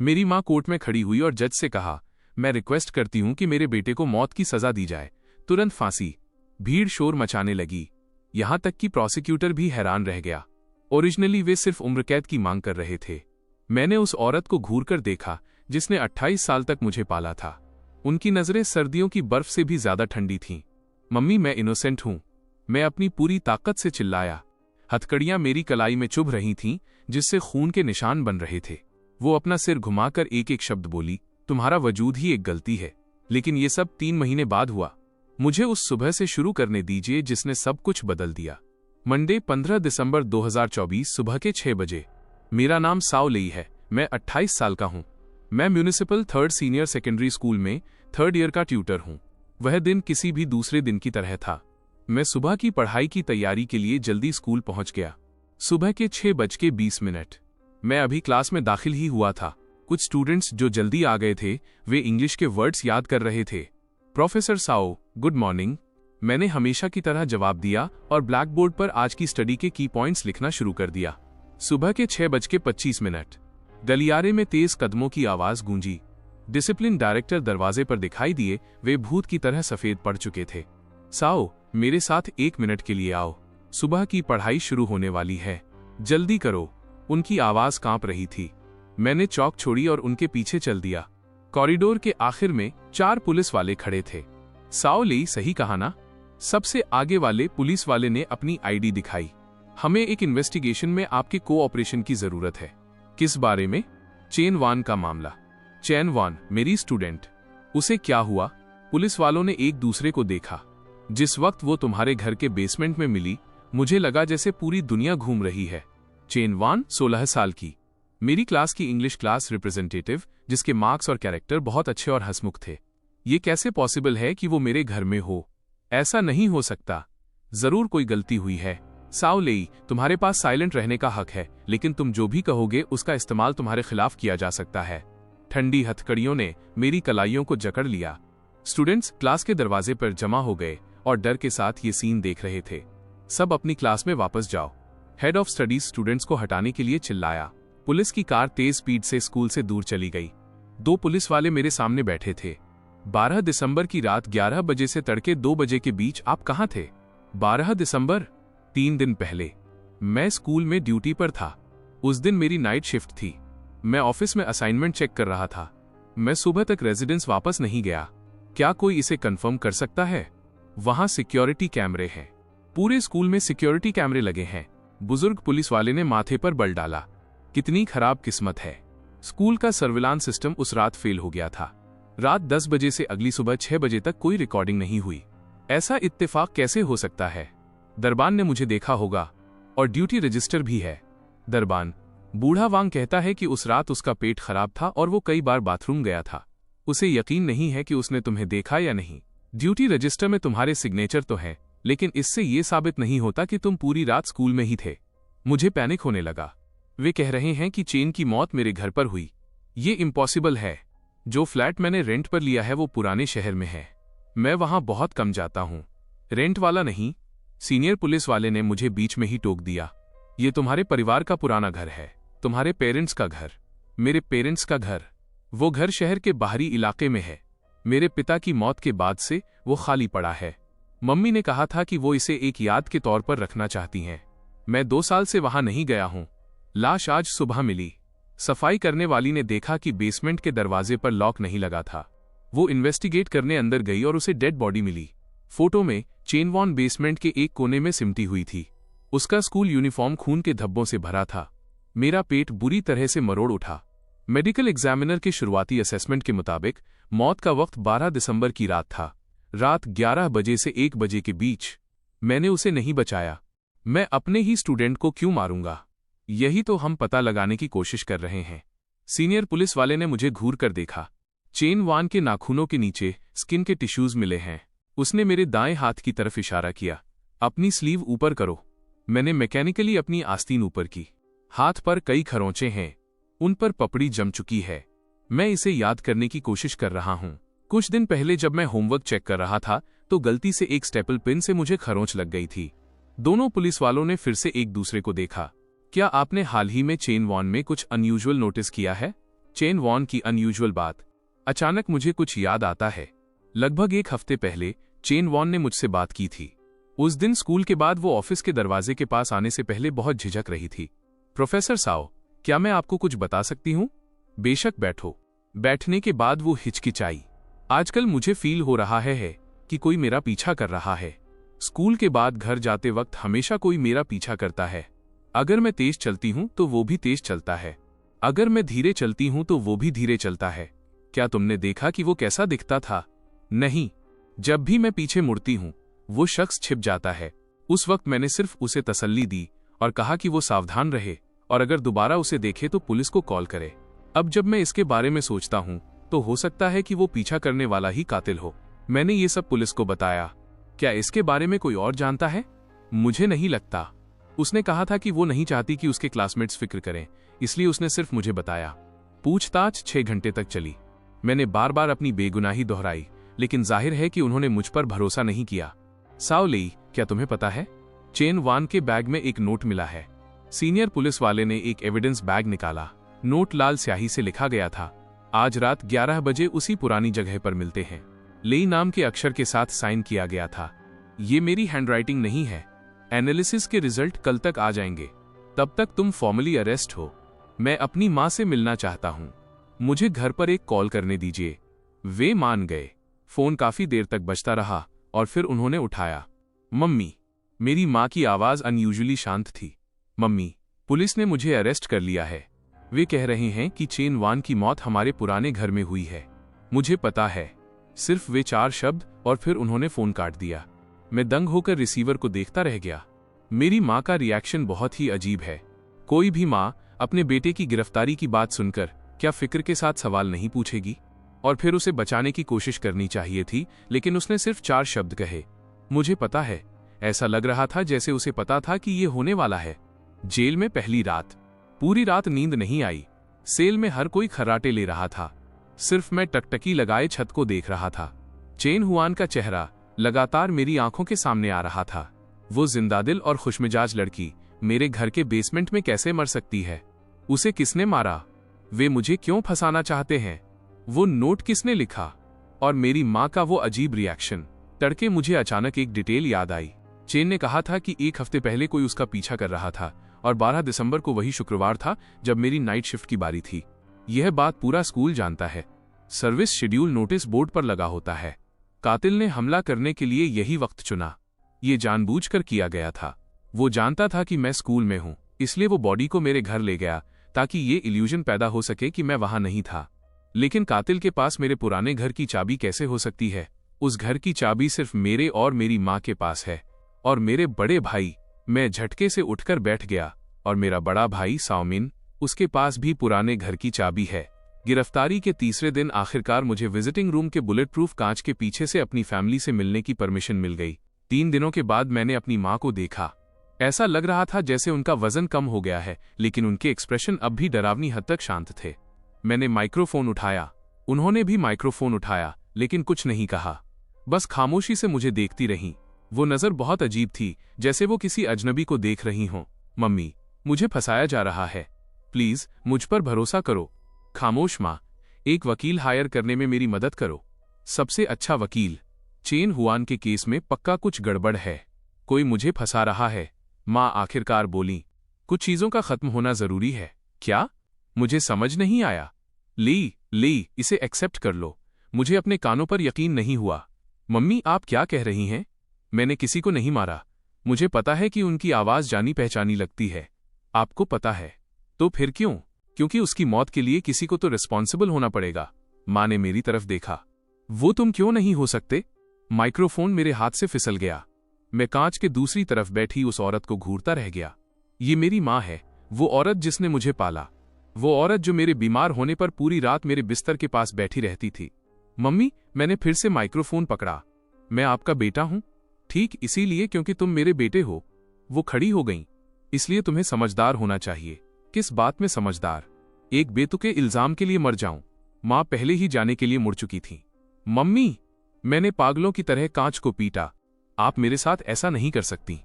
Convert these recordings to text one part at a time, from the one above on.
मेरी माँ कोर्ट में खड़ी हुई और जज से कहा, मैं रिक्वेस्ट करती हूँ कि मेरे बेटे को मौत की सजा दी जाए, तुरंत फांसी। भीड़ शोर मचाने लगी, यहां तक कि प्रोसिक्यूटर भी हैरान रह गया। ओरिजिनली वे सिर्फ उम्र कैद की मांग कर रहे थे। मैंने उस औरत को घूरकर देखा जिसने 28 साल तक मुझे पाला था। उनकी नजरें सर्दियों की बर्फ से भी ज्यादा ठंडी थीं। मम्मी, मैं इनोसेंट हूं। मैं अपनी पूरी ताकत से चिल्लाया। हथकड़ियां मेरी कलाई में चुभ रही थीं, जिससे खून के निशान बन रहे थे। वो अपना सिर घुमाकर एक एक शब्द बोली, तुम्हारा वजूद ही एक गलती है। लेकिन ये सब 3 महीने बाद हुआ। मुझे उस सुबह से शुरू करने दीजिए जिसने सब कुछ बदल दिया। मंडे 15 दिसंबर 2024 सुबह के 6 बजे। मेरा नाम साओ लेई है। मैं 28 साल का हूं। मैं municipal 3rd senior secondary school में 3rd ईयर का ट्यूटर हूं। वह दिन किसी भी दूसरे दिन की तरह था। मैं सुबह की पढ़ाई की तैयारी के लिए जल्दी स्कूल पहुंच गया। सुबह के 6:20। मैं अभी क्लास में दाखिल ही हुआ था। कुछ स्टूडेंट्स जो जल्दी आ गए थे, वे इंग्लिश के वर्ड्स याद कर रहे थे। Professor Sao, good morning. मैंने हमेशा की तरह जवाब दिया और ब्लैक बोर्ड पर आज की स्टडी के की पॉइंट्स लिखना शुरू कर दिया। सुबह के 6:25। गलियारे में तेज कदमों की आवाज गूंजी। डिसिप्लिन डायरेक्टर दरवाजे पर दिखाई दिए। वे भूत की तरह सफेद पड़ चुके थे। साओ, मेरे साथ 1 मिनट के लिए आओ। सुबह की पढ़ाई शुरू होने वाली है, जल्दी करो। उनकी आवाज कांप रही थी। मैंने चौक छोड़ी और उनके पीछे चल दिया। कॉरिडोर के आखिर में 4 पुलिस वाले खड़े थे। साओ लेई सही कहा ना? सबसे आगे वाले पुलिस वाले ने अपनी आईडी दिखाई। हमें एक इन्वेस्टिगेशन में आपके कोऑपरेशन की जरूरत है। किस बारे में? चेन वान का मामला। चेन वान, मेरी स्टूडेंट। उसे क्या हुआ? पुलिस वालों ने एक दूसरे को देखा। जिस वक्त वो तुम्हारे घर के बेसमेंट में मिली, मुझे लगा जैसे पूरी दुनिया घूम रही है। चेन वान 16 साल की, मेरी क्लास की इंग्लिश क्लास रिप्रेजेंटेटिव, जिसके मार्क्स और कैरेक्टर बहुत अच्छे और हंसमुख थे। ये कैसे पॉसिबल है कि वो मेरे घर में हो? ऐसा नहीं हो सकता। जरूर कोई गलती हुई है। साओ लेई, तुम्हारे पास साइलेंट रहने का हक है, लेकिन तुम जो भी कहोगे उसका इस्तेमाल तुम्हारे खिलाफ किया जा सकता है। ठंडी हथकड़ियों ने मेरी कलाइयों को जकड़ लिया। स्टूडेंट्स क्लास के दरवाजे पर जमा हो गए और डर के साथ ये सीन देख रहे थे। सब अपनी क्लास में वापस जाओ। हेड ऑफ स्टडीज स्टूडेंट्स को हटाने के लिए चिल्लाया। पुलिस की कार तेज स्पीड से स्कूल से दूर चली गई। 2 पुलिस वाले मेरे सामने बैठे थे। 12 दिसंबर की रात 11 बजे से तड़के 2 बजे के बीच आप कहां थे? 12 दिसंबर, 3 दिन पहले। मैं स्कूल में ड्यूटी पर था। उस दिन मेरी नाइट शिफ्ट थी। मैं ऑफिस में असाइनमेंट चेक कर रहा था। मैं सुबह तक रेजिडेंस वापस नहीं गया। क्या कोई इसे कंफर्म कर सकता है? वहां सिक्योरिटी कैमरे हैं। पूरे स्कूल में सिक्योरिटी कैमरे लगे हैं। बुजुर्ग पुलिस वाले ने माथे पर बल डाला। कितनी खराब किस्मत है। स्कूल का सर्विलांस सिस्टम उस रात फेल हो गया था। रात 10 बजे से अगली सुबह 6 बजे तक कोई रिकॉर्डिंग नहीं हुई। ऐसा इत्तेफाक कैसे हो सकता है? दरबान ने मुझे देखा होगा और ड्यूटी रजिस्टर भी है। दरबान, बूढ़ा वांग कहता है कि उस रात उसका पेट खराब था और वो कई बार बाथरूम गया था। उसे यकीन नहीं है कि उसने तुम्हें देखा या नहीं। ड्यूटी रजिस्टर में तुम्हारे सिग्नेचर तो है, लेकिन इससे ये साबित नहीं होता कि तुम पूरी रात स्कूल में ही थे। मुझे पैनिक होने लगा। वे कह रहे हैं कि चेन की मौत मेरे घर पर हुई। ये इम्पॉसिबल है। जो फ्लैट मैंने रेंट पर लिया है वो पुराने शहर में है। मैं वहां बहुत कम जाता हूं। रेंट वाला नहीं। सीनियर पुलिस वाले ने मुझे बीच में ही टोक दिया। ये तुम्हारे परिवार का पुराना घर है, तुम्हारे पेरेंट्स का घर। मेरे पेरेंट्स का घर। वो घर शहर के बाहरी इलाके में है। मेरे पिता की मौत के बाद से वो खाली पड़ा है। मम्मी ने कहा था कि वो इसे एक याद के तौर पर रखना चाहती हैं। मैं 2 साल से वहां नहीं गया हूं। लाश आज सुबह मिली। सफाई करने वाली ने देखा कि बेसमेंट के दरवाजे पर लॉक नहीं लगा था। वो इन्वेस्टिगेट करने अंदर गई और उसे डेड बॉडी मिली। फोटो में चेन वॉन बेसमेंट के एक कोने में सिमटी हुई थी। उसका स्कूल यूनिफॉर्म खून के धब्बों से भरा था। मेरा पेट बुरी तरह से मरोड़ उठा। मेडिकल एग्जामिनर के शुरुआती असेसमेंट के मुताबिक मौत का वक्त 12 दिसंबर की रात था। रात 11 बजे से 1 बजे के बीच। मैंने उसे नहीं बचाया। मैं अपने ही स्टूडेंट को क्यों मारूंगा? यही तो हम पता लगाने की कोशिश कर रहे हैं। सीनियर पुलिस वाले ने मुझे घूर कर देखा। चेन वान के नाखूनों के नीचे स्किन के टिश्यूज मिले हैं। उसने मेरे दाएं हाथ की तरफ इशारा किया। अपनी स्लीव ऊपर करो। मैंने मैकेनिकली अपनी आस्तीन ऊपर की। हाथ पर कई खरोंचे हैं। उन पर पपड़ी जम चुकी है। मैं इसे याद करने की कोशिश कर रहा हूं। कुछ दिन पहले जब मैं होमवर्क चेक कर रहा था तो गलती से एक स्टेपल पिन से मुझे खरोंच लग गई थी। दोनों पुलिस वालों ने फिर से एक दूसरे को देखा। क्या आपने हाल ही में चेन वॉन में कुछ अनयूजुअल नोटिस किया है? चेन वॉन की अनयूजुअल बात। अचानक मुझे कुछ याद आता है। लगभग एक हफ्ते पहले चेन वॉन ने मुझसे बात की थी। उस दिन स्कूल के बाद वो ऑफिस के दरवाजे के पास आने से पहले बहुत झिझक रही थी। प्रोफेसर साओ, क्या मैं आपको कुछ बता सकती हूँ? बेशक, बैठो। बैठने के बाद वो हिचकिचाई। आजकल मुझे फील हो रहा है कि कोई मेरा पीछा कर रहा है। स्कूल के बाद घर जाते वक्त हमेशा कोई मेरा पीछा करता है। अगर मैं तेज चलती हूं तो वो भी तेज चलता है, अगर मैं धीरे चलती हूं तो वो भी धीरे चलता है। क्या तुमने देखा कि वो कैसा दिखता था? नहीं। जब भी मैं पीछे मुड़ती हूं वो शख्स छिप जाता है। उस वक्त मैंने सिर्फ उसे तसल्ली दी और कहा कि वो सावधान रहे और अगर दोबारा उसे देखे तो पुलिस को कॉल करे। अब जब मैं इसके बारे में सोचता हूं तो हो सकता है कि वो पीछा करने वाला ही कातिल हो। मैंने ये सब पुलिस को बताया। क्या इसके बारे में कोई और जानता है? मुझे नहीं लगता। उसने कहा था कि वो नहीं चाहती कि उसके क्लासमेट्स फिक्र करें, इसलिए उसने सिर्फ मुझे बताया। पूछताछ 6 घंटे तक चली। मैंने बार बार अपनी बेगुनाही दोहराई, लेकिन जाहिर है कि उन्होंने मुझ पर भरोसा नहीं किया। साओ लेई, क्या तुम्हें पता है? चेन वान के बैग में एक नोट मिला है। सीनियर पुलिस वाले ने एक एविडेंस बैग निकाला। नोट लाल स्याही से लिखा गया था, आज रात 11 बजे उसी पुरानी जगह पर मिलते हैं। लेई नाम के अक्षर के साथ साइन किया गया था। ये मेरी हैंडराइटिंग नहीं है। एनालिसिस के रिजल्ट कल तक आ जाएंगे। तब तक तुम फॉर्मली अरेस्ट हो। मैं अपनी माँ से मिलना चाहता हूँ। मुझे घर पर एक कॉल करने दीजिए। वे मान गए। फोन काफी देर तक बजता रहा और फिर उन्होंने उठाया। मम्मी। मेरी माँ की आवाज अनयूजुअली शांत थी। मम्मी, पुलिस ने मुझे अरेस्ट कर लिया है। वे कह रहे हैं कि चेन वान की मौत हमारे पुराने घर में हुई है। मुझे पता है। सिर्फ वे 4 शब्द और फिर उन्होंने फोन काट दिया। मैं दंग होकर रिसीवर को देखता रह गया। मेरी माँ का रिएक्शन बहुत ही अजीब है। कोई भी माँ अपने बेटे की गिरफ्तारी की बात सुनकर क्या फिक्र के साथ सवाल नहीं पूछेगी? और फिर उसे बचाने की कोशिश करनी चाहिए थी, लेकिन उसने सिर्फ 4 शब्द कहे। मुझे पता है। ऐसा लग रहा था जैसे उसे पता था कि ये होने वाला है। जेल में पहली रात। पूरी रात नींद नहीं आई। सेल में हर कोई खर्राटे ले रहा था। सिर्फ मैं टकटकी लगाए छत को देख रहा था। चेन हुआन का चेहरा लगातार मेरी आंखों के सामने आ रहा था। वो जिंदादिल और खुशमिजाज लड़की मेरे घर के बेसमेंट में कैसे मर सकती है? उसे किसने मारा? वे मुझे क्यों फंसाना चाहते हैं? वो नोट किसने लिखा? और मेरी माँ का वो अजीब रिएक्शन। तड़के मुझे अचानक एक डिटेल याद आई। चेन ने कहा था कि 1 हफ्ते पहले कोई उसका पीछा कर रहा था और 12 दिसंबर को वही शुक्रवार था जब मेरी नाइट शिफ्ट की बारी थी। यह बात पूरा स्कूल जानता है। सर्विस शेड्यूल नोटिस बोर्ड पर लगा होता है। कातिल ने हमला करने के लिए यही वक्त चुना। ये जानबूझकर किया गया था। वो जानता था कि मैं स्कूल में हूं, इसलिए वो बॉडी को मेरे घर ले गया ताकि ये इल्यूजन पैदा हो सके कि मैं वहां नहीं था। लेकिन कातिल के पास मेरे पुराने घर की चाबी कैसे हो सकती है? उस घर की चाबी सिर्फ मेरे और मेरी माँ के पास है। और मेरे बड़े भाई। मैं झटके से उठकर बैठ गया। और मेरा बड़ा भाई साओमिन, उसके पास भी पुराने घर की चाबी है। गिरफ्तारी के तीसरे दिन आखिरकार मुझे विजिटिंग रूम के बुलेट प्रूफ कांच के पीछे से अपनी फैमिली से मिलने की परमिशन मिल गई। 3 दिनों के बाद मैंने अपनी माँ को देखा। ऐसा लग रहा था जैसे उनका वजन कम हो गया है, लेकिन उनके एक्सप्रेशन अब भी डरावनी हद तक शांत थे। मैंने माइक्रोफोन उठाया। उन्होंने भी माइक्रोफोन उठाया, लेकिन कुछ नहीं कहा। बस खामोशी से मुझे देखती रहीं। वो नजर बहुत अजीब थी, जैसे वो किसी अजनबी को देख रही हों। मम्मी, मुझे फंसाया जा रहा है। प्लीज मुझ पर भरोसा करो। खामोश माँ, एक वकील हायर करने में मेरी मदद करो। सबसे अच्छा वकील। चेन हुआन के केस में पक्का कुछ गड़बड़ है। कोई मुझे फंसा रहा है। माँ आखिरकार बोली। कुछ चीजों का खत्म होना जरूरी है। क्या? मुझे समझ नहीं आया। ली, इसे एक्सेप्ट कर लो। मुझे अपने कानों पर यकीन नहीं हुआ। मम्मी, आप क्या कह रही हैं? मैंने किसी को नहीं मारा। मुझे पता है कि उनकी आवाज जानी पहचानी लगती है। आपको पता है? तो फिर क्यों? क्योंकि उसकी मौत के लिए किसी को तो रिस्पॉन्सिबल होना पड़ेगा। माँ ने मेरी तरफ देखा। वो तुम क्यों नहीं हो सकते? माइक्रोफोन मेरे हाथ से फिसल गया। मैं कांच के दूसरी तरफ बैठी उस औरत को घूरता रह गया। ये मेरी माँ है, वो औरत जिसने मुझे पाला। वो औरत जो मेरे बीमार होने पर पूरी रात मेरे बिस्तर के पास बैठी रहती थी। मम्मी, मैंने फिर से माइक्रोफोन पकड़ा। मैं आपका बेटा हूं। ठीक इसीलिए क्योंकि तुम मेरे बेटे हो। वो खड़ी हो गईं। इसलिए तुम्हें समझदार होना चाहिए। किस बात में समझदार? एक बेतुके इल्जाम के लिए मर जाऊं? मां पहले ही जाने के लिए मुड़ चुकी थी। मम्मी, मैंने पागलों की तरह कांच को पीटा। आप मेरे साथ ऐसा नहीं कर सकती।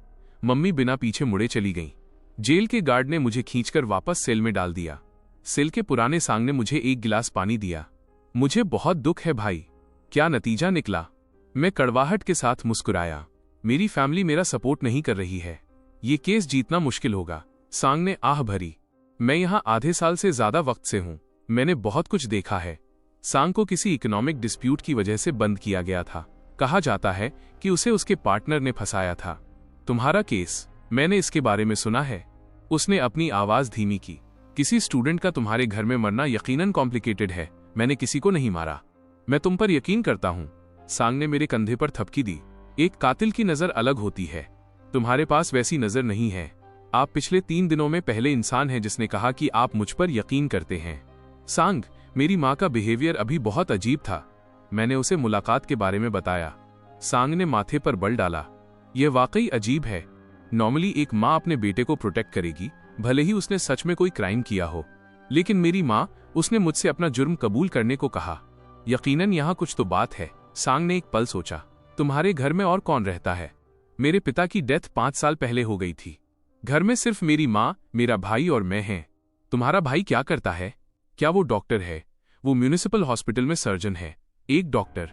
मम्मी बिना पीछे मुड़े चली गईं। जेल के गार्ड ने मुझे खींचकर वापस सेल में डाल दिया। सेल के पुराने सांग ने मुझे एक गिलास पानी दिया। मुझे बहुत दुख है भाई। क्या नतीजा निकला? मैं कड़वाहट के साथ मुस्कुराया। मेरी फैमिली मेरा सपोर्ट नहीं कर रही है। ये केस जीतना मुश्किल होगा। सांग ने आह भरी। मैं यहाँ आधे साल से ज्यादा वक्त से हूँ। मैंने बहुत कुछ देखा है। सांग को किसी इकोनॉमिक डिस्प्यूट की वजह से बंद किया गया था। कहा जाता है कि उसे उसके पार्टनर ने फंसाया था। तुम्हारा केस? मैंने इसके बारे में सुना है। उसने अपनी आवाज धीमी की। किसी स्टूडेंट का तुम्हारे घर में मरना यकीनन कॉम्प्लिकेटेड है। मैंने किसी को नहीं मारा। मैं तुम पर यकीन करता हूँ। सांग ने मेरे कंधे पर थपकी दी। एक कातिल की नजर अलग होती है। तुम्हारे पास वैसी नजर नहीं है। आप पिछले 3 दिनों में पहले इंसान हैं जिसने कहा कि आप मुझ पर यकीन करते हैं। सांग, मेरी माँ का बिहेवियर अभी बहुत अजीब था। मैंने उसे मुलाकात के बारे में बताया। सांग ने माथे पर बल डाला। यह वाकई अजीब है। नॉर्मली एक माँ अपने बेटे को प्रोटेक्ट करेगी, भले ही उसने सच में कोई क्राइम किया हो। लेकिन मेरी माँ, उसने मुझसे अपना जुर्म कबूल करने को कहा। यकीनन यहाँ कुछ तो बात है। सांग ने एक पल सोचा। तुम्हारे घर में और कौन रहता है? मेरे पिता की डेथ 5 साल पहले हो गई थी। घर में सिर्फ मेरी माँ, मेरा भाई और मैं हैं। तुम्हारा भाई क्या करता है? क्या वो डॉक्टर है? वो म्यूनिसिपल हॉस्पिटल में सर्जन है। एक डॉक्टर?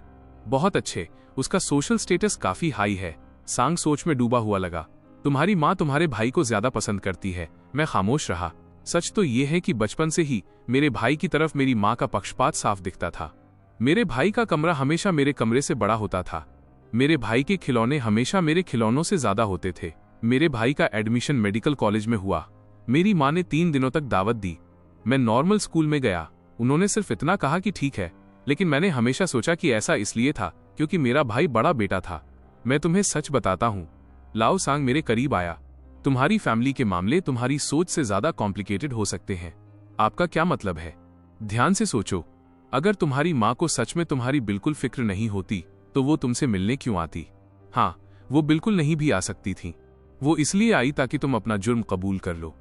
बहुत अच्छे। उसका सोशल स्टेटस काफी हाई है। सांग सोच में डूबा हुआ लगा। तुम्हारी माँ तुम्हारे भाई को ज्यादा पसंद करती है। मैं खामोश रहा। सच तो ये है कि बचपन से ही मेरे भाई की तरफ मेरी माँ का पक्षपात साफ दिखता था। मेरे भाई का कमरा हमेशा मेरे कमरे से बड़ा होता था। मेरे भाई के खिलौने हमेशा मेरे खिलौनों से ज्यादा होते थे। मेरे भाई का एडमिशन मेडिकल कॉलेज में हुआ। मेरी माँ ने 3 दिनों तक दावत दी। मैं नॉर्मल स्कूल में गया। उन्होंने सिर्फ इतना कहा कि ठीक है, लेकिन मैंने हमेशा सोचा कि ऐसा इसलिए था क्योंकि मेरा भाई बड़ा बेटा था। मैं तुम्हें सच बताता हूँ। लाओ सांग मेरे करीब आया। तुम्हारी फैमिली के मामले तुम्हारी सोच से ज्यादा कॉम्प्लिकेटेड हो सकते हैं। आपका क्या मतलब है? ध्यान से सोचो। अगर तुम्हारी माँ को सच में तुम्हारी बिल्कुल फिक्र नहीं होती तो वो तुमसे मिलने क्यों आती? हाँ, वो बिल्कुल नहीं भी आ सकती थी। वो इसलिए आई ताकि तुम अपना जुर्म कबूल कर लो।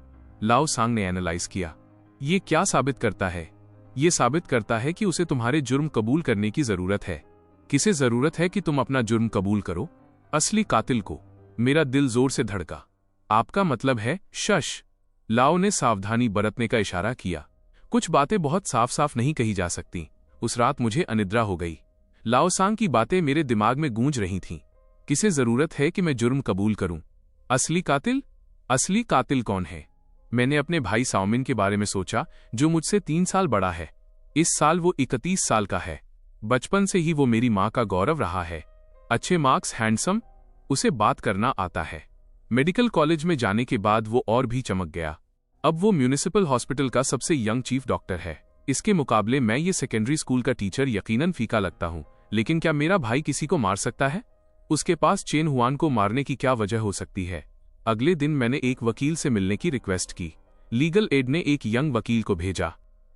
लाओ सांग ने एनालाइज किया। ये क्या साबित करता है? ये साबित करता है कि उसे तुम्हारे जुर्म कबूल करने की जरूरत है। किसे जरूरत है कि तुम अपना जुर्म कबूल करो? असली कातिल को। मेरा दिल जोर से धड़का। आपका मतलब है? शश। लाओ ने सावधानी बरतने का इशारा किया। कुछ बातें बहुत साफ साफ नहीं कही जा सकती। उस रात मुझे अनिद्रा हो गई। लाओ सांग की बातें मेरे दिमाग में गूंज रही थीं। किसे जरूरत है कि मैं जुर्म कबूल करूं? असली कातिल? असली कातिल कौन है? मैंने अपने भाई साओमिन के बारे में सोचा, जो मुझसे 3 साल बड़ा है। इस साल वो 31 साल का है। बचपन से ही वो मेरी माँ का गौरव रहा है। अच्छे मार्क्स, हैंडसम, उसे बात करना आता है। मेडिकल कॉलेज में जाने के बाद वो और भी चमक गया। अब वो म्यूनिसिपल हॉस्पिटल का सबसे यंग चीफ डॉक्टर है। इसके मुकाबले मैं ये सेकेंडरी स्कूल का टीचर यकीनन फीका लगता हूँ। लेकिन क्या मेरा भाई किसी को मार सकता है? उसके पास चेन हुआन को मारने की क्या वजह हो सकती है? अगले दिन मैंने एक वकील से मिलने की रिक्वेस्ट की। लीगल एड ने एक यंग वकील को भेजा।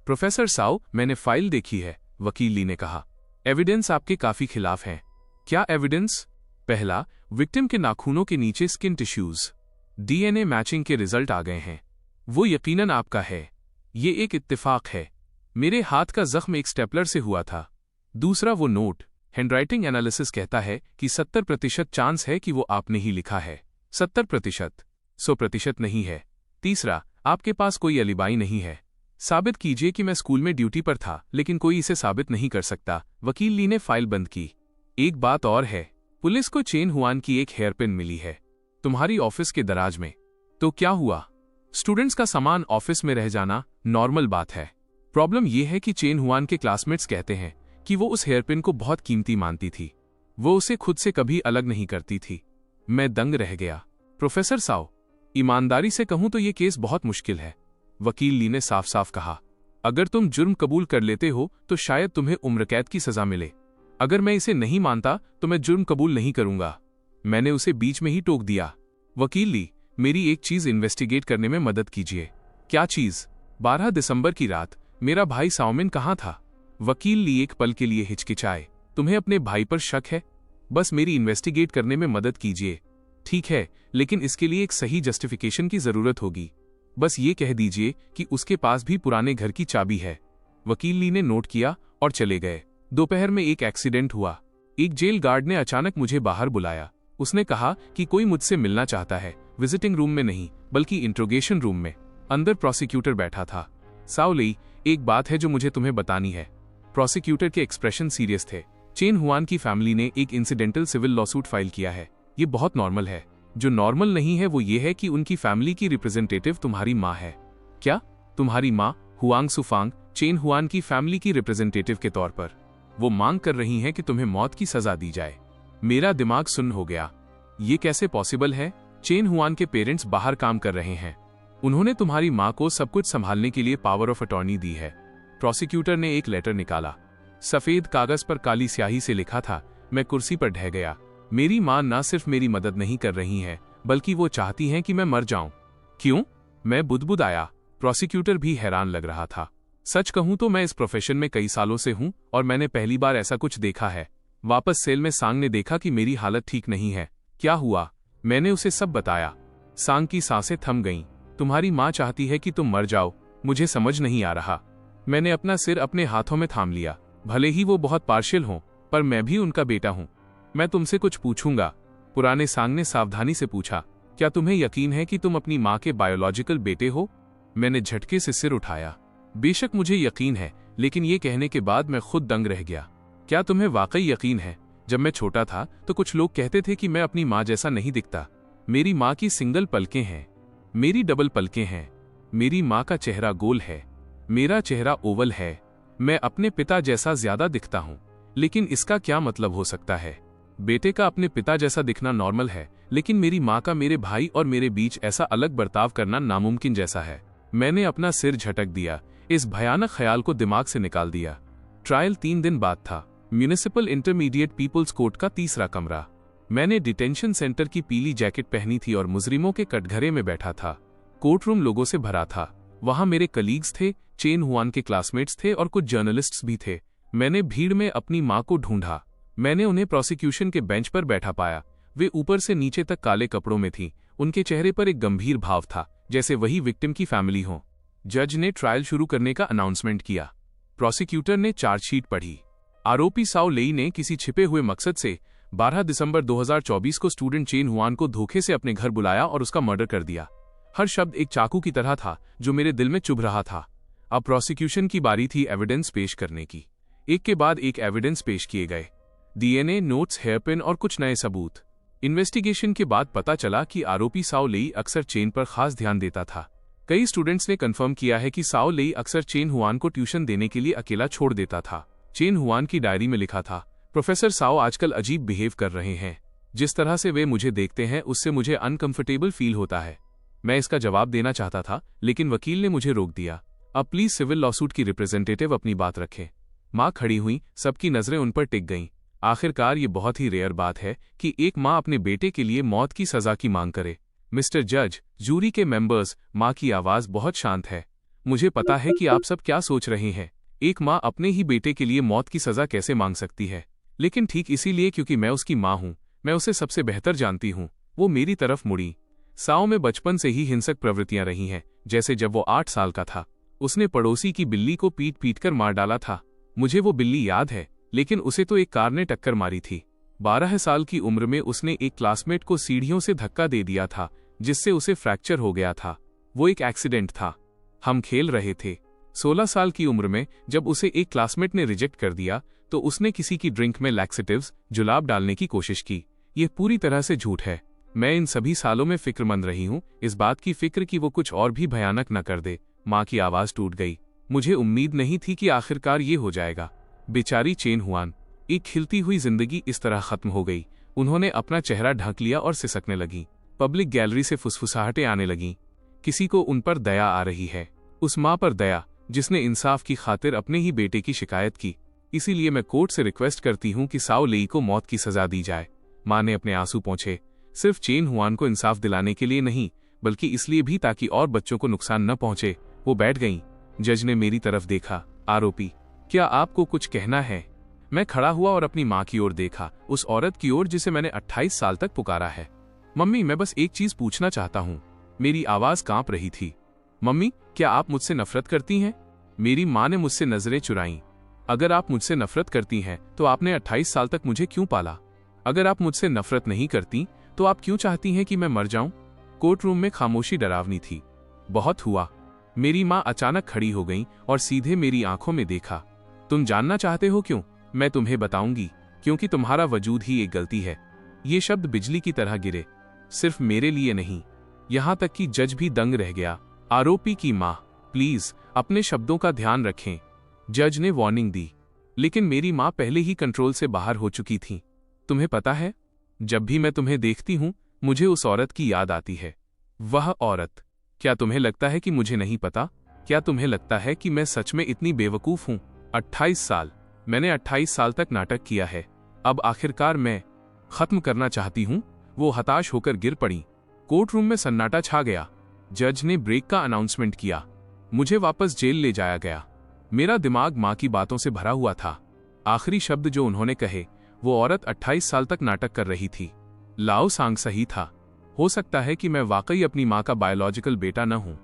प्रोफेसर साओ, मैंने फाइल देखी है, वकील ली ने कहा। एविडेंस आपके काफी खिलाफ हैं। क्या एविडेंस? पहला, विक्टिम के नाखूनों के नीचे स्किन टिश्यूज डीएनए मैचिंग के रिजल्ट आ गए हैं। वो यकीनन आपका है। ये एक इत्तेफाक है। मेरे हाथ का जख्म एक स्टेपलर से हुआ था। दूसरा, वो नोट। हैंडराइटिंग एनालिसिस कहता है कि 70% चांस है कि वो आपने ही लिखा है। 70%, 100% नहीं है। तीसरा, आपके पास कोई अलिबाई नहीं है। साबित कीजिए कि मैं स्कूल में ड्यूटी पर था, लेकिन कोई इसे साबित नहीं कर सकता। वकील ली ने फाइल बंद की। एक बात और है, पुलिस को चेन हुआन की एक हेयरपिन मिली है तुम्हारी ऑफिस के दराज में। तो क्या हुआ? स्टूडेंट्स का सामान ऑफिस में रह जाना नॉर्मल बात है। प्रॉब्लम यह है कि चेन हुआन के क्लासमेट्स कहते हैं कि वो उस हेयरपिन को बहुत कीमती मानती थी। वो उसे खुद से कभी अलग नहीं करती थी। मैं दंग रह गया। प्रोफेसर साओ, ईमानदारी से कहूं तो ये केस बहुत मुश्किल है, वकील ली ने साफ साफ कहा। अगर तुम जुर्म कबूल कर लेते हो तो शायद तुम्हें उम्र कैद की सजा मिले। अगर मैं इसे नहीं मानता तो मैं जुर्म कबूल नहीं करूंगा। मैंने उसे बीच में ही टोक दिया। वकील ली, मेरी एक चीज इन्वेस्टिगेट करने में मदद कीजिए। क्या चीज? 12 दिसंबर की रात मेरा भाई साओमिन कहाँ था? वकील ली एक पल के लिए हिचकिचाए। तुम्हें अपने भाई पर शक है? बस मेरी इन्वेस्टिगेट करने में मदद कीजिए। ठीक है, लेकिन इसके लिए एक सही जस्टिफिकेशन की जरूरत होगी। बस ये कह दीजिए कि उसके पास भी पुराने घर की चाबी है। वकील ली ने नोट किया और चले गए। दोपहर में एक एक्सीडेंट हुआ। एक जेल गार्ड ने अचानक मुझे बाहर बुलाया। उसने कहा कि कोई मुझसे मिलना चाहता है। विजिटिंग रूम में नहीं, बल्कि इंट्रोगेशन रूम में। अंदर प्रोसिक्यूटर बैठा था। साओ लेई, एक बात है जो मुझे तुम्हें बतानी है। प्रोसिक्यूटर के एक्सप्रेशन सीरियस थे। चेन हुआन की फैमिली ने एक इंसिडेंटल सिविल लॉसूट फाइल किया है। ये बहुत नॉर्मल है। जो नॉर्मल नहीं है वो ये है कि उनकी फैमिली की रिप्रेजेंटेटिव तुम्हारी माँ है। क्या तुम्हारी माँ हुआंग सुफांग चेन हुआन की फैमिली की रिप्रेजेंटेटिव के तौर पर वो मांग कर रही हैं कि तुम्हें मौत की सजा दी जाए? मेरा दिमाग सुन्न हो गया। ये कैसे पॉसिबल है? चेन हुआन के पेरेंट्स बाहर काम कर रहे हैं। उन्होंने तुम्हारी माँ को सब कुछ संभालने के लिए पावर ऑफ अटॉर्नी दी है। प्रोसिक्यूटर ने एक लेटर निकाला। सफेद कागज पर काली स्याही से लिखा था। मैं कुर्सी पर ढह गया। मेरी माँ न सिर्फ मेरी मदद नहीं कर रही हैं, बल्कि वो चाहती हैं कि मैं मर जाऊं। क्यों? मैं बुदबुदाया। प्रोसिक्यूटर भी हैरान लग रहा था। सच कहूं तो मैं इस प्रोफेशन में कई सालों से हूं और मैंने पहली बार ऐसा कुछ देखा है। वापस सेल में सांग ने देखा कि मेरी हालत ठीक नहीं है। क्या हुआ? मैंने उसे सब बताया। सांग की सांसें थम गईं। तुम्हारी माँ चाहती है कि तुम मर जाओ। मुझे समझ नहीं आ रहा। मैंने अपना सिर अपने हाथों में थाम लिया। भले ही वो बहुत पार्शियल हों, पर मैं भी उनका बेटा हूं। मैं तुमसे कुछ पूछूंगा। पुराने सांग ने सावधानी से पूछा, क्या तुम्हें यकीन है कि तुम अपनी माँ के बायोलॉजिकल बेटे हो? मैंने झटके से सिर उठाया। बेशक मुझे यकीन है, लेकिन ये कहने के बाद मैं खुद दंग रह गया। क्या तुम्हें वाकई यकीन है? जब मैं छोटा था तो कुछ लोग कहते थे कि मैं अपनी माँ जैसा नहीं दिखता। मेरी माँ की सिंगल पलकें हैं, मेरी डबल पलकें हैं। मेरी माँ का चेहरा गोल है, मेरा चेहरा ओवल है। मैं अपने पिता जैसा ज्यादा दिखता हूँ। लेकिन इसका क्या मतलब हो सकता है? बेटे का अपने पिता जैसा दिखना नॉर्मल है, लेकिन मेरी माँ का मेरे भाई और मेरे बीच ऐसा अलग बर्ताव करना नामुमकिन जैसा है। मैंने अपना सिर झटक दिया। इस भयानक ख्याल को दिमाग से निकाल दिया। ट्रायल 3 दिन बाद था। म्यूनिसिपल इंटरमीडिएट पीपल्स कोर्ट का तीसरा कमरा। मैंने डिटेंशन सेंटर की पीली जैकेट पहनी थी और मुजरिमों के कटघरे में बैठा था। कोर्ट रूम लोगों से भरा था। वहां मेरे कलीग्स थे, चेन हुआन के क्लासमेट्स थे और कुछ जर्नलिस्ट्स भी थे। मैंने भीड़ में अपनी माँ को ढूंढा। मैंने उन्हें प्रोसिक्यूशन के बेंच पर बैठा पाया। वे ऊपर से नीचे तक काले कपड़ों में थीं। उनके चेहरे पर एक गंभीर भाव था, जैसे वही विक्टिम की फैमिली हो। जज ने ट्रायल शुरू करने का अनाउंसमेंट किया। प्रोसिक्यूटर ने चार्जशीट पढ़ी। आरोपी साओ लेई ने किसी छिपे हुए मकसद से 12 दिसंबर 2024 को स्टूडेंट चेन हुआन को धोखे से अपने घर बुलाया और उसका मर्डर कर दिया। हर शब्द एक चाकू की तरह था जो मेरे दिल में चुभ रहा था। अब प्रोसिक्यूशन की बारी थी एविडेंस पेश करने की। एक के बाद एक एविडेंस पेश किए गए। डीएनए, नोट्स, हेयरपिन और कुछ नए सबूत। इन्वेस्टिगेशन के बाद पता चला कि आरोपी साओ लेई अक्सर चेन पर खास ध्यान देता था। कई स्टूडेंट्स ने कंफर्म किया है कि साओ लेई अक्सर चेन हुआन को ट्यूशन देने के लिए अकेला छोड़ देता था। चेन हुआन की डायरी में लिखा था, प्रोफेसर साओ आजकल अजीब बिहेव कर रहे हैं। जिस तरह से वे मुझे देखते हैं उससे मुझे अनकंफर्टेबल फील होता है। मैं इसका जवाब देना चाहता था, लेकिन वकील ने मुझे रोक दिया। अब प्लीज सिविल लॉसूट की रिप्रेजेंटेटिव अपनी बात रखे। माँ खड़ी हुई, सबकी नजरें उन पर टिक गईं। आखिरकार ये बहुत ही रेयर बात है कि एक माँ अपने बेटे के लिए मौत की सजा की मांग करे। मिस्टर जज, जूरी के मेंबर्स, माँ की आवाज बहुत शांत है। मुझे पता है कि आप सब क्या सोच रहे हैं। एक माँ अपने ही बेटे के लिए मौत की सजा कैसे मांग सकती है? लेकिन ठीक इसीलिए, क्योंकि मैं उसकी माँ हूँ, मैं उसे सबसे बेहतर जानती हूँ। वो मेरी तरफ मुड़ी। साओ में बचपन से ही हिंसक प्रवृत्तियां रही हैं। जैसे जब वो 8 साल का था, उसने पड़ोसी की बिल्ली को पीट पीट कर मार डाला था। मुझे वो बिल्ली याद है, लेकिन उसे तो एक कार ने टक्कर मारी थी। 12 साल की उम्र में उसने एक क्लासमेट को सीढ़ियों से धक्का दे दिया था, जिससे उसे फ्रैक्चर हो गया था। वो एक एक्सीडेंट था। हम खेल रहे थे। 16 साल की उम्र में जब उसे एक क्लासमेट ने रिजेक्ट कर दिया, तो उसने किसी की ड्रिंक में लैक्सेटिव्स, जुलाब डालने की कोशिश की। ये पूरी तरह से झूठ है। मैं इन सभी सालों में फिक्रमंद रही हूँ, इस बात की फिक्र कि वो कुछ और भी भयानक न कर दे। माँ की आवाज टूट गई। मुझे उम्मीद नहीं थी कि आखिरकार ये हो जाएगा। बेचारी चेन हुआन, एक खिलती हुई जिंदगी इस तरह खत्म हो गई। उन्होंने अपना चेहरा ढक लिया और सिसकने लगी। पब्लिक गैलरी से फुसफुसाहटें आने लगीं। किसी को उन पर दया आ रही है। उस माँ पर दया जिसने इंसाफ की खातिर अपने ही बेटे की शिकायत की। इसीलिए मैं कोर्ट से रिक्वेस्ट करती हूँ कि साओ लेई को मौत की सजा दी जाए। माँ ने अपने आंसू पोंछे। सिर्फ चेन हुआन को इंसाफ दिलाने के लिए नहीं, बल्कि इसलिए भी ताकि और बच्चों को नुकसान न पहुंचे। वो बैठ गईं। जज ने मेरी तरफ देखा। आरोपी, क्या आपको कुछ कहना है? मैं खड़ा हुआ और अपनी माँ की ओर देखा, उस औरत की ओर जिसे मैंने 28 साल तक पुकारा है। मम्मी, मैं बस एक चीज पूछना चाहता हूँ। मेरी आवाज कांप रही थी। मम्मी, क्या आप मुझसे नफरत करती हैं? मेरी माँ ने मुझसे नजरें चुराईं। अगर आप मुझसे नफरत करती हैं, तो आपने 28 साल तक मुझे क्यों पाला? अगर आप मुझसे नफरत नहीं करती, तो आप क्यों चाहती हैं कि मैं मर जाऊं? कोर्ट रूम में खामोशी डरावनी थी। बहुत हुआ। मेरी माँ अचानक खड़ी हो गई और सीधे मेरी आंखों में देखा। तुम जानना चाहते हो क्यों? मैं तुम्हें बताऊंगी, क्योंकि तुम्हारा वजूद ही एक गलती है। ये शब्द बिजली की तरह गिरे, सिर्फ मेरे लिए नहीं, यहां तक कि जज भी दंग रह गया। आरोपी की मां, प्लीज अपने शब्दों का ध्यान रखें, जज ने वार्निंग दी। लेकिन मेरी मां पहले ही कंट्रोल से बाहर हो चुकी थी। तुम्हें पता है, जब भी मैं तुम्हें देखती हूं मुझे उस औरत की याद आती है। वह औरत। क्या तुम्हें लगता है कि मुझे नहीं पता? क्या तुम्हें लगता है कि मैं सच में इतनी बेवकूफ हूं? 28 साल, मैंने 28 साल तक नाटक किया है। अब आखिरकार मैं खत्म करना चाहती हूं। वो हताश होकर गिर पड़ी। कोर्ट रूम में सन्नाटा छा गया। जज ने ब्रेक का अनाउंसमेंट किया। मुझे वापस जेल ले जाया गया। मेरा दिमाग मां की बातों से भरा हुआ था। आखिरी शब्द जो उन्होंने कहे, वो औरत 28 साल तक नाटक कर रही थी। लाओ सांग सही था। हो सकता है कि मैं वाकई अपनी मां का बायोलॉजिकल बेटा न हूं।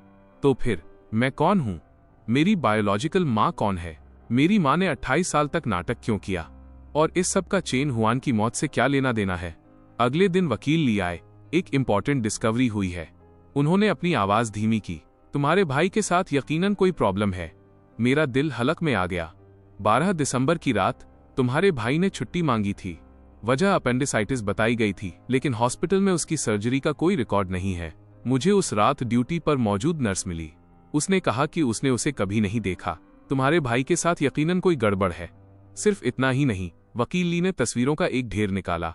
तो फिर मैं कौन हूं? मेरी बायोलॉजिकल मां कौन है? मेरी मां ने 28 साल तक नाटक क्यों किया? और इस सब का चेन हुआन की मौत से क्या लेना देना है? अगले दिन वकील ली आए। एक इंपॉर्टेंट डिस्कवरी हुई है। उन्होंने अपनी आवाज धीमी की। तुम्हारे भाई के साथ यकीनन कोई प्रॉब्लम है। मेरा दिल हलक में आ गया। 12 दिसंबर की रात तुम्हारे भाई ने छुट्टी मांगी थी। वजह अपेंडिसाइटिस बताई गई थी, लेकिन हॉस्पिटल में उसकी सर्जरी का कोई रिकॉर्ड नहीं है। मुझे उस रात ड्यूटी पर मौजूद नर्स मिली। उसने कहा कि उसने उसे कभी नहीं देखा। तुम्हारे भाई के साथ यकीनन कोई गड़बड़ है। सिर्फ इतना ही नहीं, वकील ली ने तस्वीरों का एक ढेर निकाला।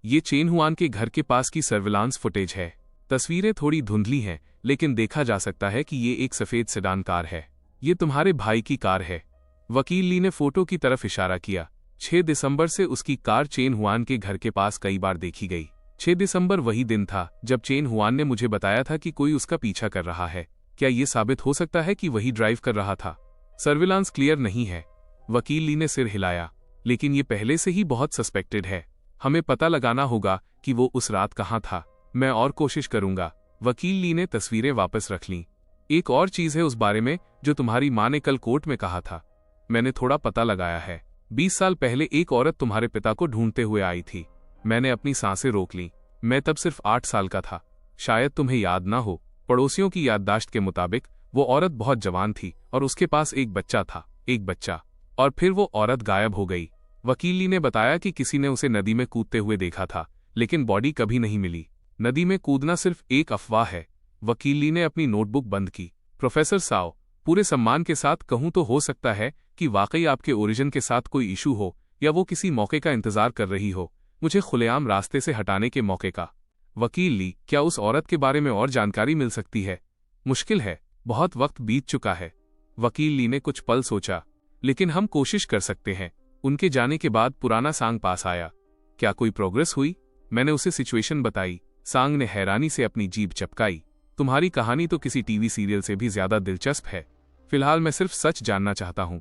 ये चेन हुआन के घर के पास की सर्विलांस फुटेज है। तस्वीरें थोड़ी धुंधली हैं, लेकिन देखा जा सकता है कि ये एक सफेद सेडान कार है। ये तुम्हारे भाई की कार है। वकील ली ने फोटो की तरफ इशारा किया। 6 दिसंबर से उसकी कार चेन हुआन के घर के पास कई बार देखी गई। 6 दिसंबर वही दिन था जब चेन हुआन ने मुझे बताया था कि कोई उसका पीछा कर रहा है। क्या ये साबित हो सकता है कि वही ड्राइव कर रहा था? सर्विलांस क्लियर नहीं है। वकील ली ने सिर हिलाया। लेकिन ये पहले से ही बहुत सस्पेक्टेड है। हमें पता लगाना होगा कि वो उस रात कहाँ था। मैं और कोशिश करूंगा। वकील ली ने तस्वीरें वापस रख लीं। एक और चीज है उस बारे में जो तुम्हारी मां ने कल कोर्ट में कहा था। मैंने थोड़ा पता लगाया है। 20 साल पहले एक औरत तुम्हारे पिता को ढूंढते हुए आई थी। मैंने अपनी सांसें रोक ली। मैं तब सिर्फ 8 साल का था। शायद तुम्हें याद ना हो, पड़ोसियों की याददाश्त के मुताबिक वो औरत बहुत जवान थी और उसके पास एक बच्चा था। एक बच्चा। और फिर वो औरत गायब हो गई। वकील ली ने बताया कि किसी ने उसे नदी में कूदते हुए देखा था, लेकिन बॉडी कभी नहीं मिली। नदी में कूदना सिर्फ एक अफवाह है। वकील ली ने अपनी नोटबुक बंद की। प्रोफेसर साओ, पूरे सम्मान के साथ कहूं तो हो सकता है कि वाकई आपके ओरिजिन के साथ कोई इशू हो, या वो किसी मौके का इंतजार कर रही हो, मुझे खुलेआम रास्ते से हटाने के मौके का। वकील ली, क्या उस औरत के बारे में और जानकारी मिल सकती है? मुश्किल है, बहुत वक्त बीत चुका है। वकील ली ने कुछ पल सोचा। लेकिन हम कोशिश कर सकते हैं। उनके जाने के बाद पुराना सांग पास आया। क्या कोई प्रोग्रेस हुई? मैंने उसे सिचुएशन बताई। सांग ने हैरानी से अपनी जीभ चपकाई। तुम्हारी कहानी तो किसी टीवी सीरियल से भी ज्यादा दिलचस्प है। फिलहाल मैं सिर्फ सच जानना चाहता हूं।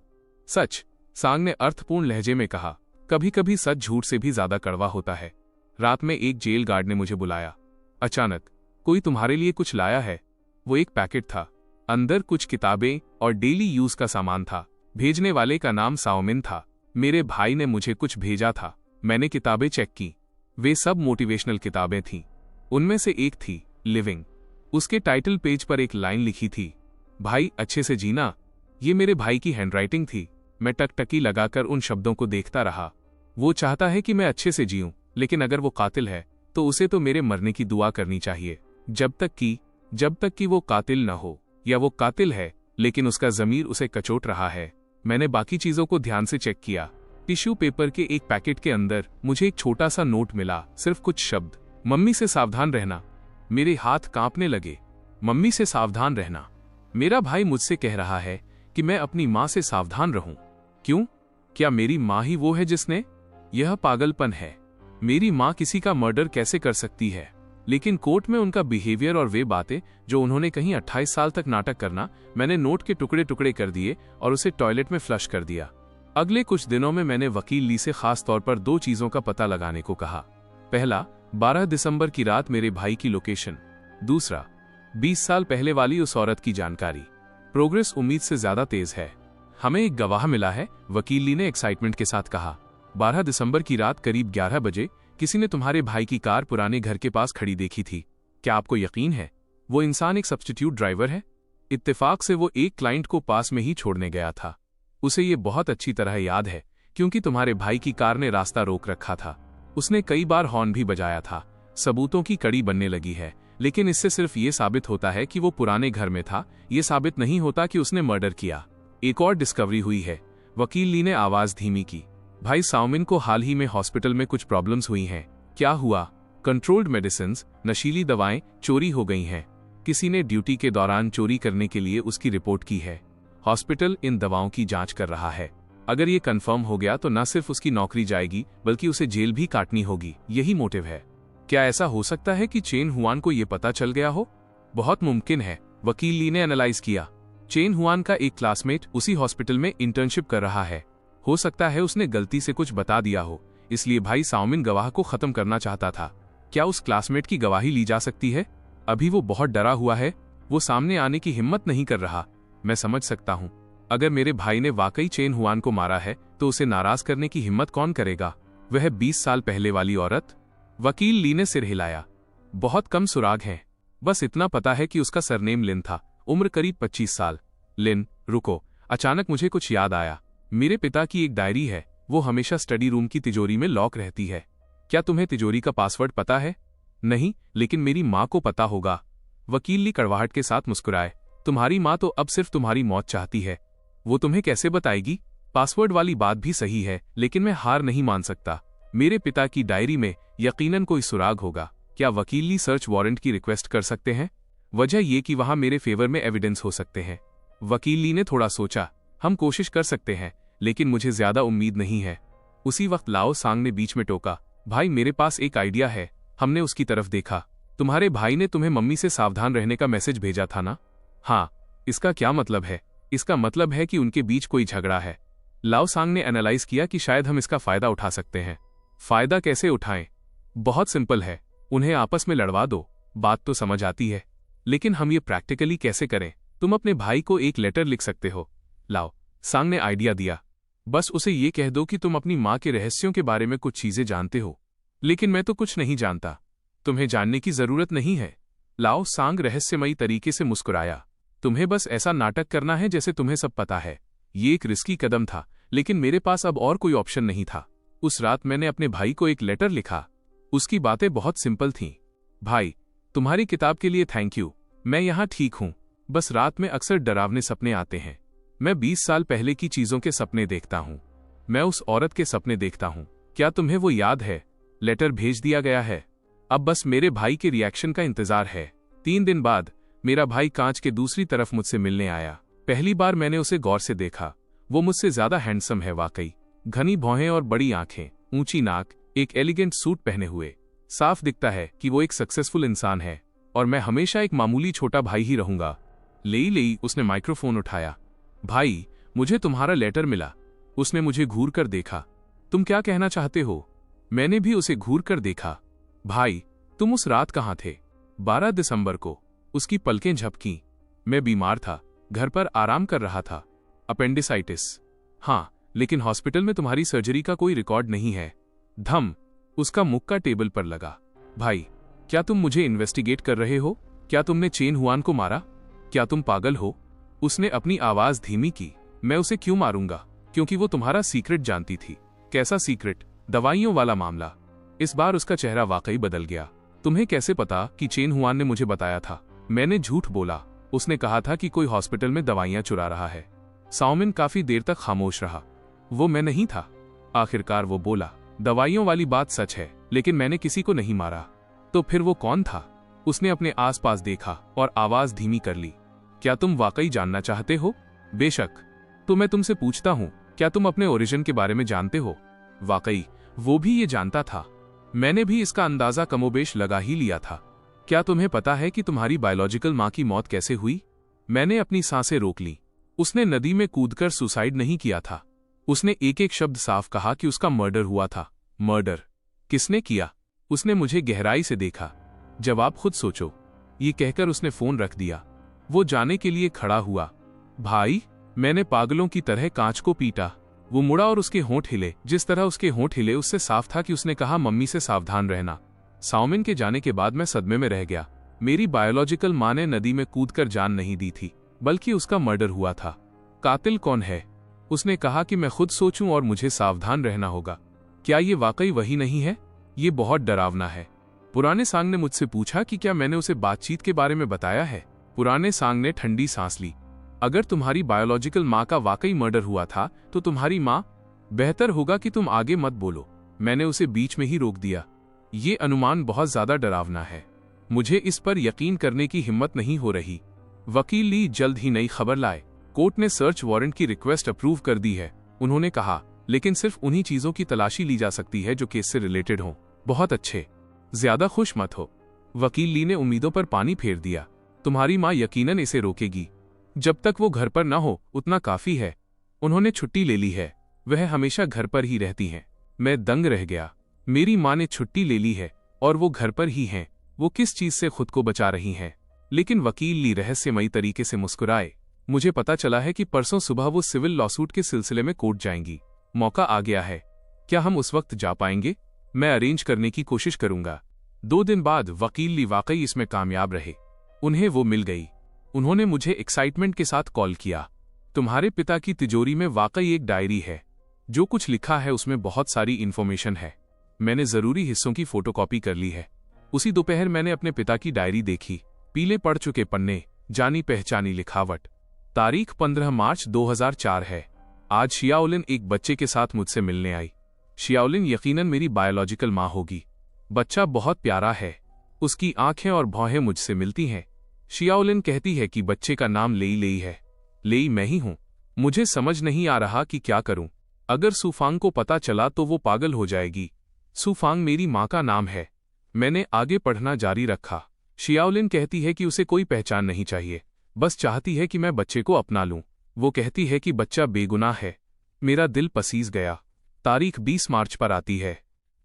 सच, सांग ने अर्थपूर्ण लहजे में कहा। कभी कभी सच झूठ से भी ज्यादा कड़वा होता है। रात में एक जेल गार्ड ने मुझे बुलाया। अचानक, कोई तुम्हारे लिए कुछ लाया है। वो एक पैकेट था। अंदर कुछ किताबें और डेली यूज का सामान था। भेजने वाले का नाम साओमिन था। मेरे भाई ने मुझे कुछ भेजा था। मैंने किताबें चेक की। वे सब मोटिवेशनल किताबें थीं। उनमें से एक थी लिविंग। उसके टाइटल पेज पर एक लाइन लिखी थी, भाई अच्छे से जीना। ये मेरे भाई की हैंडराइटिंग थी। मैं टकटकी लगाकर उन शब्दों को देखता रहा। वो चाहता है कि मैं अच्छे से जीऊं, लेकिन अगर वो कातिल है तो उसे तो मेरे मरने की दुआ करनी चाहिए। जब तक कि वो कातिल न हो, या वो कातिल है लेकिन उसका ज़मीर उसे कचोट रहा है। मैंने बाकी चीजों को ध्यान से चेक किया। टिश्यू पेपर के एक पैकेट के अंदर मुझे एक छोटा सा नोट मिला, सिर्फ कुछ शब्द, मम्मी से सावधान रहना। मेरे हाथ कांपने लगे। मम्मी से सावधान रहना। मेरा भाई मुझसे कह रहा है कि मैं अपनी मां से सावधान रहूं। क्यों? क्या मेरी मां ही वो है जिसने? यह पागलपन है। मेरी मां किसी का मर्डर कैसे कर सकती है? लेकिन कोर्ट में उनका बिहेवियर और वे बातें जो उन्होंने कहीं 28 साल तक नाटक करना, मैंने नोट के टुकड़े टुकड़े कर दिए और उसे टॉयलेट में फ्लश कर दिया। अगले कुछ दिनों में मैंने वकील ली से खास तौर पर 2 चीजों का पता लगाने को कहा। पहला, 12 दिसंबर की रात मेरे भाई की लोकेशन। दूसरा, 20 साल पहले वाली उस औरत की जानकारी। प्रोग्रेस उम्मीद से ज्यादा तेज है। हमें एक गवाह मिला है, वकील ली ने एक्साइटमेंट के साथ कहा। 12 दिसंबर की रात करीब 11 बजे किसी ने तुम्हारे भाई की कार पुराने घर के पास खड़ी देखी थी। क्या आपको यकीन है वो इंसान एक सब्स्टिट्यूट ड्राइवर है? इत्तेफाक से वो एक क्लाइंट को पास में ही छोड़ने गया था। उसे ये बहुत अच्छी तरह याद है क्योंकि तुम्हारे भाई की कार ने रास्ता रोक रखा था। उसने कई बार हॉर्न भी बजाया था। सबूतों की कड़ी बनने लगी है, लेकिन इससे सिर्फ ये साबित होता है कि वो पुराने घर में था, ये साबित नहीं होता कि उसने मर्डर किया। एक और डिस्कवरी हुई है। वकील ली ने आवाज धीमी की। भाई साउमिन को हाल ही में हॉस्पिटल में कुछ प्रॉब्लम्स हुई हैं। क्या हुआ? कंट्रोल्ड मेडिसिन्स, नशीली दवाएं चोरी हो गई हैं। किसी ने ड्यूटी के दौरान चोरी करने के लिए उसकी रिपोर्ट की है। हॉस्पिटल इन दवाओं की जांच कर रहा है। अगर ये कंफर्म हो गया तो न सिर्फ उसकी नौकरी जाएगी बल्कि उसे जेल भी काटनी होगी। यही मोटिव है। क्या ऐसा हो सकता है कि चेन हुआन को ये पता चल गया हो? बहुत मुमकिन है, वकील ली ने एनालाइज किया। चेन हुआन का एक क्लासमेट उसी हॉस्पिटल में इंटर्नशिप कर रहा है। हो सकता है उसने गलती से कुछ बता दिया हो, इसलिए भाई साउमिन गवाह को खत्म करना चाहता था। क्या उस क्लासमेट की गवाही ली जा सकती है? अभी वो बहुत डरा हुआ है, वो सामने आने की हिम्मत नहीं कर रहा। मैं समझ सकता हूँ। अगर मेरे भाई ने वाकई चेन हुआन को मारा है तो उसे नाराज करने की हिम्मत कौन करेगा? वह 20 साल पहले वाली औरत? वकील ली ने सिर हिलाया। बहुत कम सुराग हैं। बस इतना पता है कि उसका सरनेम लिन था, उम्र करीब 25 साल। लिन, रुको, अचानक मुझे कुछ याद आया। मेरे पिता की एक डायरी है, वो हमेशा स्टडी रूम की तिजोरी में लॉक रहती है। क्या तुम्हें तिजोरी का पासवर्ड पता है? नहीं, लेकिन मेरी माँ को पता होगा। वकील ली कड़वाहट के साथ मुस्कुराए। तुम्हारी माँ तो अब सिर्फ तुम्हारी मौत चाहती है। वो तुम्हें कैसे बताएगी? पासवर्ड वाली बात भी सही है, लेकिन मैं हार नहीं मान सकता। मेरे पिता की डायरी में यकीनन कोई सुराग होगा। क्या वकील ली सर्च वारंट की रिक्वेस्ट कर सकते हैं? वजह ये कि वहां मेरे फेवर में एविडेंस हो सकते हैं। वकील ली ने थोड़ा सोचा। हम कोशिश कर सकते हैं, लेकिन मुझे ज्यादा उम्मीद नहीं है। उसी वक्त लाओ सांग ने बीच में टोका। भाई, मेरे पास एक आइडिया है। हमने उसकी तरफ देखा। तुम्हारे भाई ने तुम्हें मम्मी से सावधान रहने का मैसेज भेजा था ना? हाँ। इसका क्या मतलब है? इसका मतलब है कि उनके बीच कोई झगड़ा है। लाओ सांग ने एनालाइज किया कि शायद हम इसका फायदा उठा सकते हैं। फायदा कैसे उठाएं? बहुत सिंपल है, उन्हें आपस में लड़वा दो। बात तो समझ आती है, लेकिन हम ये प्रैक्टिकली कैसे करें? तुम अपने भाई को एक लेटर लिख सकते हो। लाओ सांग ने आइडिया दिया। बस उसे ये कह दो कि तुम अपनी माँ के रहस्यों के बारे में कुछ चीजें जानते हो। लेकिन मैं तो कुछ नहीं जानता। तुम्हें जानने की जरूरत नहीं है। लाओ सांग रहस्यमयी तरीके से मुस्कुराया। तुम्हें बस ऐसा नाटक करना है जैसे तुम्हें सब पता है। ये एक रिस्की कदम था, लेकिन मेरे पास अब और कोई ऑप्शन नहीं था। उस रात मैंने अपने भाई को एक लेटर लिखा। उसकी बातें बहुत सिंपल थीं। भाई, तुम्हारी किताब के लिए थैंक यू। मैं यहाँ ठीक हूँ। बस रात में अक्सर डरावने सपने आते हैं। मैं 20 साल पहले की चीजों के सपने देखता हूँ। मैं उस औरत के सपने देखता हूँ। क्या तुम्हें वो याद है? लेटर भेज दिया गया है। अब बस मेरे भाई के रिएक्शन का इंतजार है। 3 दिन बाद मेरा भाई कांच के दूसरी तरफ मुझसे मिलने आया। पहली बार मैंने उसे गौर से देखा। वो मुझसे ज्यादा हैंडसम है वाकई। घनी भौहें और बड़ी आंखें, ऊंची नाक, एक एलिगेंट सूट पहने हुए। साफ दिखता है कि वो एक सक्सेसफुल इंसान है, और मैं हमेशा एक मामूली छोटा भाई ही रहूंगा। लेई उसने माइक्रोफोन उठाया। भाई, मुझे तुम्हारा लेटर मिला। उसने मुझे घूर कर देखा। तुम क्या कहना चाहते हो? मैंने भी उसे घूर कर देखा। भाई, तुम उस रात कहाँ थे? 12 दिसंबर को। उसकी पलकें झपकीं। मैं बीमार था, घर पर आराम कर रहा था। अपेंडिसाइटिस। हाँ, लेकिन हॉस्पिटल में तुम्हारी सर्जरी का कोई रिकॉर्ड नहीं है। धम। उसका मुक्का टेबल पर लगा। भाई, क्या तुम मुझे इन्वेस्टिगेट कर रहे हो? क्या तुमने चेन हुआन को मारा? क्या तुम पागल हो? उसने अपनी आवाज धीमी की। मैं उसे क्यों मारूंगा? क्योंकि वो तुम्हारा सीक्रेट जानती थी। कैसा सीक्रेट? दवाइयों वाला मामला। इस बार उसका चेहरा वाकई बदल गया। तुम्हें कैसे पता कि चेन हुआन ने मुझे बताया था? मैंने झूठ बोला। उसने कहा था कि कोई हॉस्पिटल में दवाइयां चुरा रहा है। साउमिन काफी देर तक खामोश रहा। वो मैं नहीं था। आखिरकार वो बोला, दवाइयों वाली बात सच है, लेकिन मैंने किसी को नहीं मारा। तो फिर वो कौन था? उसने अपने आसपास देखा और आवाज धीमी कर ली। क्या तुम वाकई जानना चाहते हो? बेशक। तो मैं तुमसे पूछता हूँ, क्या तुम अपने ओरिजिन के बारे में जानते हो? वाकई, वो भी ये जानता था। मैंने भी इसका अंदाजा कमोबेश लगा ही लिया था। क्या तुम्हें पता है कि तुम्हारी बायोलॉजिकल माँ की मौत कैसे हुई? मैंने अपनी सांसें रोक ली। उसने नदी में कूदकर सुसाइड नहीं किया था। उसने एक एक शब्द साफ कहा कि उसका मर्डर हुआ था। मर्डर? किसने किया? उसने मुझे गहराई से देखा। जवाब खुद सोचो। ये कहकर उसने फोन रख दिया। वो जाने के लिए खड़ा हुआ। भाई, मैंने पागलों की तरह कांच को पीटा। वो मुड़ा और उसके होंठ हिले। जिस तरह उसके होंठ हिले उससे साफ था कि उसने कहा, मम्मी से सावधान रहना। साउमिन के जाने के बाद मैं सदमे में रह गया। मेरी बायोलॉजिकल माँ ने नदी में कूदकर जान नहीं दी थी। बल्कि उसका मर्डर हुआ था। कातिल कौन है? उसने कहा कि मैं खुद सोचूं और मुझे सावधान रहना होगा। क्या ये वाकई वही नहीं है? ये बहुत डरावना है। पुराने सांग ने मुझसे पूछा कि क्या मैंने उसे बातचीत के बारे में बताया है। पुराने सांग ने ठंडी सांस ली। अगर तुम्हारी बायोलॉजिकल माँ का वाकई मर्डर हुआ था तो तुम्हारी माँ, बेहतर होगा कि तुम आगे मत बोलो। मैंने उसे बीच में ही रोक दिया। ये अनुमान बहुत ज्यादा डरावना है। मुझे इस पर यकीन करने की हिम्मत नहीं हो रही। वकील ली जल्द ही नई खबर लाए। कोर्ट ने सर्च वारंट की रिक्वेस्ट अप्रूव कर दी है। उन्होंने कहा, लेकिन सिर्फ उन्हीं चीजों की तलाशी ली जा सकती है जो केस से रिलेटेड हो। बहुत अच्छे, ज्यादा खुश मत हो। वकील ली ने उम्मीदों पर पानी फेर दिया। तुम्हारी माँ यकीनन इसे रोकेगी। जब तक वो घर पर न हो उतना काफी है। उन्होंने छुट्टी ले ली है। वह हमेशा घर पर ही रहती हैं। मैं दंग रह गया। मेरी माँ ने छुट्टी ले ली है और वो घर पर ही हैं। वो किस चीज से खुद को बचा रही हैं? लेकिन वकील ली रहस्यमयी तरीके से मुस्कुराए। मुझे पता चला है कि परसों सुबह वो सिविल लॉसूट के सिलसिले में कोर्ट जाएंगी। मौका आ गया है। क्या हम उस वक्त जा पाएंगे? मैं अरेंज करने की कोशिश करूंगा। 2 दिन बाद वकील ली वाकई इसमें कामयाब रहे। उन्हें वो मिल गई। उन्होंने मुझे एक्साइटमेंट के साथ कॉल किया। तुम्हारे पिता की तिजोरी में वाकई एक डायरी है। जो कुछ लिखा है उसमें बहुत सारी इन्फॉर्मेशन है। मैंने जरूरी हिस्सों की फोटोकॉपी कर ली है। उसी दोपहर मैंने अपने पिता की डायरी देखी। पीले पड़ चुके पन्ने, जानी पहचानी लिखावट। तारीख 15 मार्च 2004 है। आज शियाओलिन एक बच्चे के साथ मुझसे मिलने आई। शियाओलिन यकीनन मेरी बायोलॉजिकल माँ होगी। बच्चा बहुत प्यारा है। उसकी आंखें और भौहें मुझसे मिलती हैं। शियाओलिन कहती है कि बच्चे का नाम लेई लेई है। लेई मैं ही हूं। मुझे समझ नहीं आ रहा कि क्या करूं। अगर सुफांग को पता चला तो वो पागल हो जाएगी। सुफांग मेरी माँ का नाम है। मैंने आगे पढ़ना जारी रखा। शियाओलिन कहती है कि उसे कोई पहचान नहीं चाहिए, बस चाहती है कि मैं बच्चे को अपना लूं। वो कहती है कि बच्चा बेगुनाह है। मेरा दिल पसीज गया। तारीख 20 मार्च पर आती है।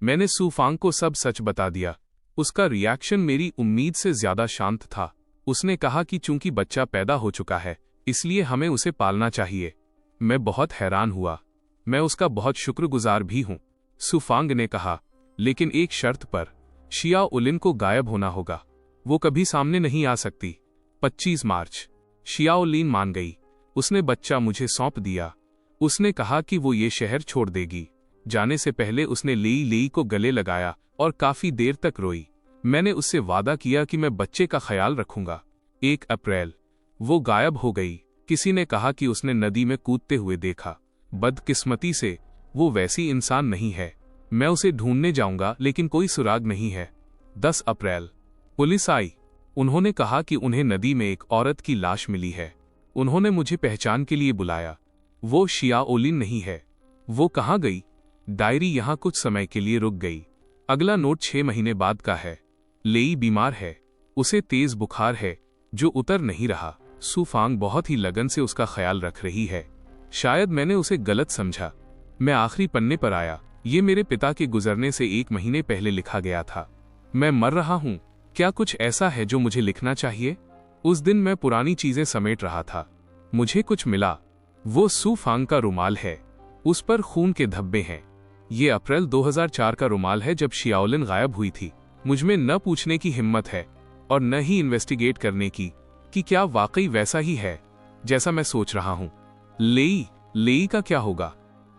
मैंने सुफांग को सब सच बता दिया। उसका रिएक्शन मेरी उम्मीद से ज्यादा शांत था। उसने कहा कि चूंकि बच्चा पैदा हो चुका है इसलिए हमें उसे पालना चाहिए। मैं बहुत हैरान हुआ। मैं उसका बहुत शुक्रगुजार भी हूं। सुफांग ने कहा, लेकिन एक शर्त पर। शियाओलिन को गायब होना होगा। वो कभी सामने नहीं आ सकती। 25 मार्च। शियाओलिन मान गई। उसने बच्चा मुझे सौंप दिया। उसने कहा कि वो ये शहर छोड़ देगी। जाने से पहले उसने लेई लेई को गले लगाया और काफी देर तक रोई। मैंने उससे वादा किया कि मैं बच्चे का ख्याल रखूंगा। 1 अप्रैल। वो गायब हो गई। किसी ने कहा कि उसने नदी में कूदते हुए देखा। बदकिस्मती से वो वैसी इंसान नहीं है। मैं उसे ढूंढने जाऊंगा लेकिन कोई सुराग नहीं है। 10 अप्रैल। पुलिस आई। उन्होंने कहा कि उन्हें नदी में एक औरत की लाश मिली है। उन्होंने मुझे पहचान के लिए बुलाया। वो शियाओलिन नहीं है। वो कहाँ गई? डायरी यहां कुछ समय के लिए रुक गई। अगला नोट 6 महीने बाद का है। लेई बीमार है। उसे तेज बुखार है जो उतर नहीं रहा। सुफांग बहुत ही लगन से उसका ख्याल रख रही है। शायद मैंने उसे गलत समझा। मैं आखिरी पन्ने पर आया। ये मेरे पिता के गुजरने से 1 महीने पहले लिखा गया था। मैं मर रहा हूं। क्या कुछ ऐसा है जो मुझे लिखना चाहिए? उस दिन मैं पुरानी चीजें समेट रहा था। मुझे कुछ मिला। वो सुफांग का रुमाल है। उस पर खून के धब्बे हैं। ये अप्रैल 2004 का रुमाल है जब शियाओलिन गायब हुई थी। मुझमें न पूछने की हिम्मत है और न ही इन्वेस्टिगेट करने की कि क्या वाकई वैसा ही है जैसा मैं सोच रहा हूं। लेई का क्या होगा?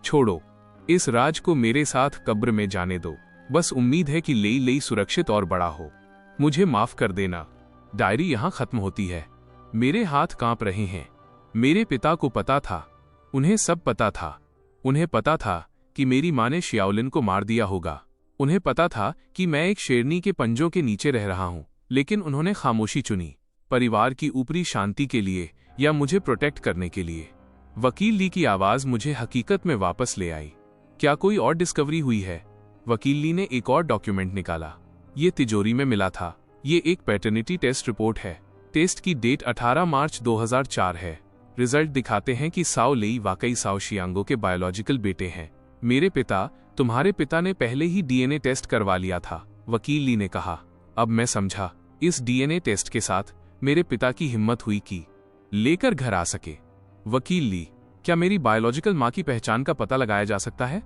छोड़ो, इस राज को मेरे साथ कब्र में जाने दो। बस उम्मीद है कि लेई सुरक्षित और बड़ा हो। मुझे माफ कर देना। डायरी यहां खत्म होती है। मेरे हाथ कांप रहे हैं। मेरे पिता को पता था। उन्हें सब पता था। उन्हें पता था कि मेरी मां ने शियाओलिन को मार दिया होगा। उन्हें पता था कि मैं एक शेरनी के पंजों के नीचे रह रहा हूं, लेकिन उन्होंने खामोशी चुनी। परिवार की ऊपरी शांति के लिए या मुझे प्रोटेक्ट करने के लिए। वकील ली की आवाज मुझे हकीकत में वापस ले आई। क्या कोई और डिस्कवरी हुई है? वकील ली ने एक और डॉक्यूमेंट निकाला। ये तिजोरी में मिला था। ये एक पैटर्निटी टेस्ट रिपोर्ट है। टेस्ट की डेट 18 मार्च 2004 है। रिजल्ट दिखाते हैं कि साओ लेई वाकई साओ शियांगो के बायोलॉजिकल बेटे हैं। मेरे पिता, तुम्हारे पिता ने पहले ही डीएनए टेस्ट करवा लिया था, वकील ली ने कहा। अब मैं समझा। इस डीएनए टेस्ट के साथ मेरे पिता की हिम्मत हुई कि लेकर घर आ सके। वकील ली, क्या मेरी बायोलॉजिकल माँ की पहचान का पता लगाया जा सकता है?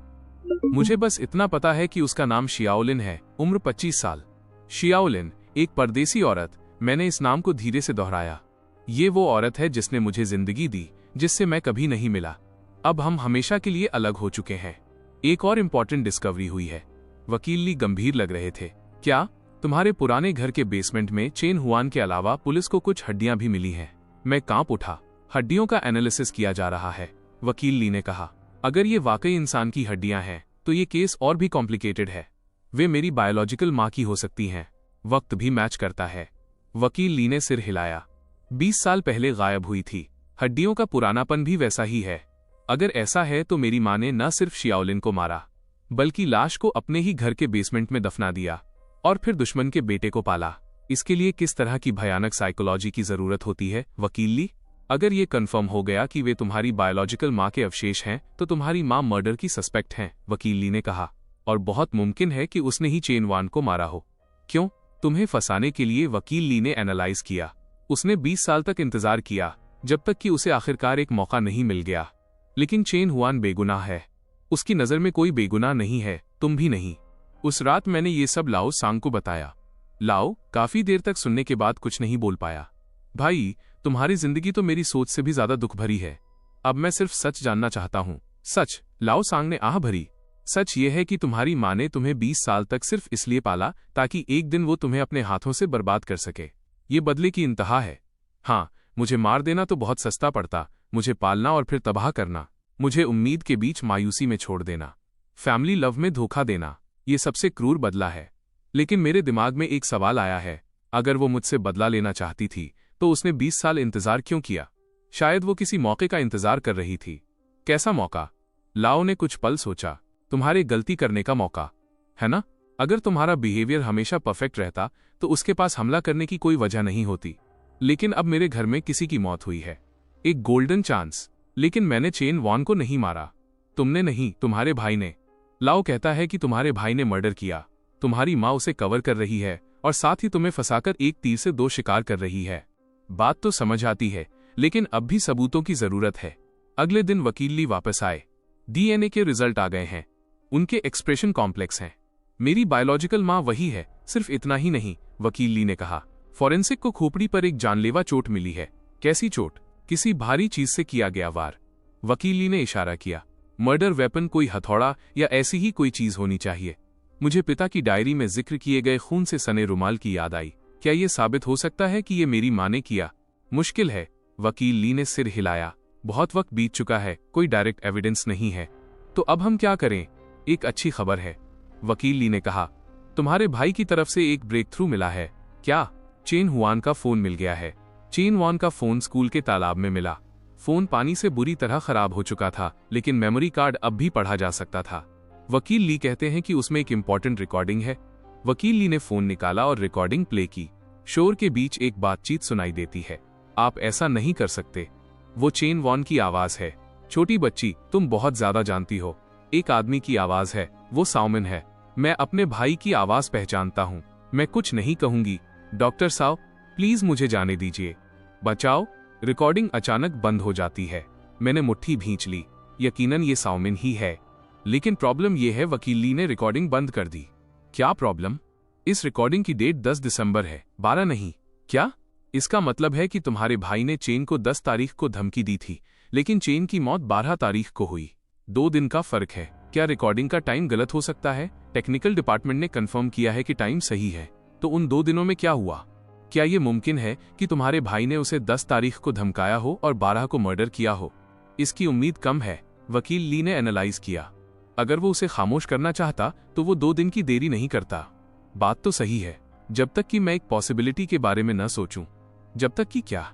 मुझे बस इतना पता है कि उसका नाम शियाओलिन है, उम्र 25 साल। शियाओलिन, एक परदेसी औरत। मैंने इस नाम को धीरे से दोहराया। ये वो औरत है जिसने मुझे जिंदगी दी, जिससे मैं कभी नहीं मिला। अब हम हमेशा के लिए अलग हो चुके हैं। एक और इम्पोर्टेंट डिस्कवरी हुई है। वकील ली गंभीर लग रहे थे। क्या तुम्हारे पुराने घर के बेसमेंट में चेन हुआन के अलावा पुलिस को कुछ हड्डियां भी मिली हैं? मैं कांप उठा। हड्डियों का एनालिसिस किया जा रहा है, वकील ली ने कहा। अगर ये वाकई इंसान की हड्डियां हैं तो ये केस और भी कॉम्प्लिकेटेड है। वे मेरी बायोलॉजिकल मां की हो सकती हैं। वक्त भी मैच करता है। वकील ली ने सिर हिलाया। 20 साल पहले गायब हुई थी। हड्डियों का पुरानापन भी वैसा ही है। अगर ऐसा है तो मेरी मां ने न सिर्फ शियाओलिन को मारा, बल्कि लाश को अपने ही घर के बेसमेंट में दफना दिया और फिर दुश्मन के बेटे को पाला। इसके लिए किस तरह की भयानक साइकोलॉजी की जरूरत होती है, वकील ली? अगर ये कंफर्म हो गया कि वे तुम्हारी बायोलॉजिकल मां के अवशेष हैं, तो तुम्हारी मां मर्डर की सस्पेक्ट हैं, वकील ली ने कहा। और बहुत मुमकिन है कि उसने ही चेन वान को मारा हो। क्यों? तुम्हें फंसाने के लिए, वकील ली ने एनालाइज किया। उसने 20 साल तक इंतजार किया, जब तक कि उसे आखिरकार एक मौका नहीं मिल गया। लेकिन चेन हुआन बेगुनाह है। उसकी नजर में कोई बेगुनाह नहीं है, तुम भी नहीं। उस रात मैंने ये सब लाओ सांग को बताया। लाओ काफी देर तक सुनने के बाद कुछ नहीं बोल पाया। भाई, तुम्हारी जिंदगी तो मेरी सोच से भी ज्यादा दुख भरी है। अब मैं सिर्फ सच जानना चाहता हूँ। सच? लाओ सांग ने आह भरी। सच ये है कि तुम्हारी माँ ने तुम्हें 20 साल तक सिर्फ इसलिए पाला ताकि एक दिन वो तुम्हें अपने हाथों से बर्बाद कर सके। ये बदले की इंतहा है। हाँ, मुझे मार देना तो बहुत सस्ता पड़ता, मुझे पालना और फिर तबाह करना, मुझे उम्मीद के बीच मायूसी में छोड़ देना, फैमिली लव में धोखा देना, ये सबसे क्रूर बदला है। लेकिन मेरे दिमाग में एक सवाल आया है, अगर वो मुझसे बदला लेना चाहती थी तो उसने 20 साल इंतजार क्यों किया? शायद वो किसी मौके का इंतजार कर रही थी। कैसा मौका? लाओ ने कुछ पल सोचा। तुम्हारे गलती करने का मौका, है ना? अगर तुम्हारा बिहेवियर हमेशा परफेक्ट रहता तो उसके पास हमला करने की कोई वजह नहीं होती। लेकिन अब मेरे घर में किसी की मौत हुई है, एक गोल्डन चांस। लेकिन मैंने चेन वॉन को नहीं मारा। तुमने नहीं, तुम्हारे भाई ने। लाओ कहता है कि तुम्हारे भाई ने मर्डर किया। तुम्हारी माँ उसे कवर कर रही है और साथ ही तुम्हें फंसाकर एक तीर से 2 शिकार कर रही है। बात तो समझ आती है, लेकिन अब भी सबूतों की जरूरत है। अगले दिन वकील ली वापस आए। डीएनए के रिजल्ट आ गए हैं। उनके एक्सप्रेशन कॉम्प्लेक्स हैं। मेरी बायोलॉजिकल माँ वही है। सिर्फ इतना ही नहीं, वकील ली ने कहा। फॉरेंसिक को खोपड़ी पर एक जानलेवा चोट मिली है। कैसी चोट? किसी भारी चीज से किया गया वार। वकील ली ने इशारा किया। मर्डर वेपन कोई हथौड़ा या ऐसी ही कोई चीज होनी चाहिए। मुझे पिता की डायरी में जिक्र किए गए खून से सने रुमाल की याद आई। क्या यह साबित हो सकता है कि यह मेरी मां ने किया? मुश्किल है, वकील ली ने सिर हिलाया। बहुत वक्त बीत चुका है, कोई डायरेक्ट एविडेंस नहीं है। तो अब हम क्या करें? एक अच्छी खबर है, वकील ली ने कहा। तुम्हारे भाई की तरफ से एक ब्रेक थ्रू मिला है। क्या? चेन हुआन का फोन मिल गया है। चेन वॉन का फोन स्कूल के तालाब में मिला। फोन पानी से बुरी तरह खराब हो चुका था, लेकिन मेमोरी कार्ड अब भी पढ़ा जा सकता था। वकील ली कहते हैं कि उसमें एक इंपॉर्टेंट रिकॉर्डिंग है। वकील ली ने फोन निकाला और रिकॉर्डिंग प्ले की। शोर के बीच एक बातचीत सुनाई देती है। आप ऐसा नहीं कर सकते। वो चेन वॉन की आवाज है। छोटी बच्ची, तुम बहुत ज्यादा जानती हो। एक आदमी की आवाज है, वो साउमिन है। मैं अपने भाई की आवाज पहचानता हूँ। मैं कुछ नहीं कहूंगी। डॉक्टर साहब, प्लीज मुझे जाने दीजिए। बचाओ। रिकॉर्डिंग अचानक बंद हो जाती है। मैंने मुट्ठी भींच ली। यकीनन ये साउमिन ही है। लेकिन प्रॉब्लम यह है, वकील ली ने रिकॉर्डिंग बंद कर दी। क्या प्रॉब्लम? इस रिकॉर्डिंग की डेट 10 दिसंबर है, 12 नहीं। क्या? इसका मतलब है कि तुम्हारे भाई ने चेन को 10 तारीख को धमकी दी थी, लेकिन चेन की मौत 12 तारीख को हुई। 2 दिन का फर्क है। क्या रिकॉर्डिंग का टाइम गलत हो सकता है? टेक्निकल डिपार्टमेंट ने कंफर्म किया है कि टाइम सही है। तो उन 2 दिनों में क्या हुआ? क्या ये मुमकिन है कि तुम्हारे भाई ने उसे 10 तारीख को धमकाया हो और 12 को मर्डर किया हो? इसकी उम्मीद कम है, वकील ली ने एनालाइज किया। अगर वो उसे खामोश करना चाहता तो वो 2 दिन की देरी नहीं करता। बात तो सही है, जब तक कि मैं एक पॉसिबिलिटी के बारे में न सोचूं। जब तक कि क्या?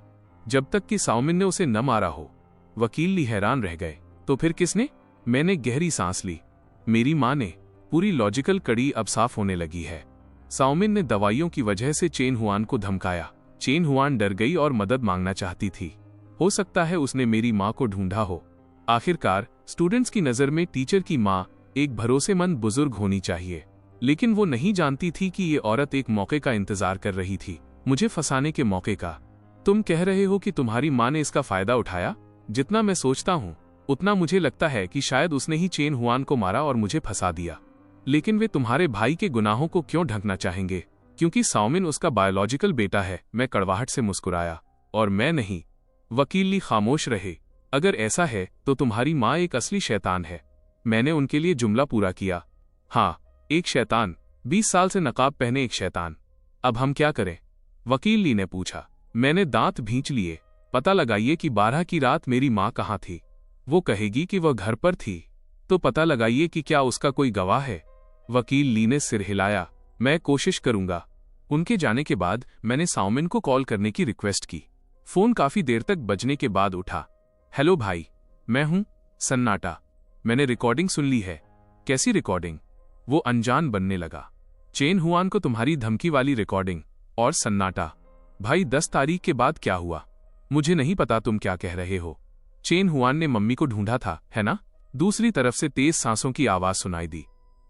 जब तक कि साउमिन ने उसे न मारा हो। वकील ली हैरान रह गए। तो फिर किसने? मैंने गहरी सांस ली। मेरी मां ने। पूरी लॉजिकल कड़ी अब साफ होने लगी है। साउमिन ने दवाइयों की वजह से चेन हुआन को धमकाया। चेन हुआन डर गई और मदद मांगना चाहती थी। हो सकता है उसने मेरी मां को ढूंढा हो। आखिरकार स्टूडेंट्स की नजर में टीचर की मां एक भरोसेमंद बुजुर्ग होनी चाहिए। लेकिन वो नहीं जानती थी कि ये औरत एक मौके का इंतजार कर रही थी, मुझे फंसाने के मौके का। तुम कह रहे हो कि तुम्हारी मां ने इसका फायदा उठाया? जितना मैं सोचता हूँ उतना मुझे लगता है कि शायद उसने ही चेन हुआन को मारा और मुझे फंसा दिया। लेकिन वे तुम्हारे भाई के गुनाहों को क्यों ढकना चाहेंगे? क्योंकि साउमिन उसका बायोलॉजिकल बेटा है। मैं कड़वाहट से मुस्कुराया। और मैं नहीं। वकील ली खामोश रहे। अगर ऐसा है तो तुम्हारी माँ एक असली शैतान है। मैंने उनके लिए जुमला पूरा किया। हाँ, एक शैतान, 20 साल से नकाब पहने एक शैतान। अब हम क्या करें? वकील ली ने पूछा। मैंने दांत भींच लिए। पता लगाइए कि 12 की रात मेरी माँ कहाँ थी। वो कहेगी कि वह घर पर थी, तो पता लगाइए कि क्या उसका कोई गवाह है। वकील ली ने सिर हिलाया। मैं कोशिश करूंगा। उनके जाने के बाद मैंने साउमिन को कॉल करने की रिक्वेस्ट की। फोन काफी देर तक बजने के बाद उठा। हेलो भाई, मैं हूं। सन्नाटा। मैंने रिकॉर्डिंग सुन ली है। कैसी रिकॉर्डिंग? वो अनजान बनने लगा। चेन हुआन को तुम्हारी धमकी वाली रिकॉर्डिंग। और सन्नाटा। भाई 10 तारीख के बाद क्या हुआ? मुझे नहीं पता तुम क्या कह रहे हो। चेन हुआन ने मम्मी को ढूंढा था, है ना? दूसरी तरफ से तेज सांसों की आवाज सुनाई दी।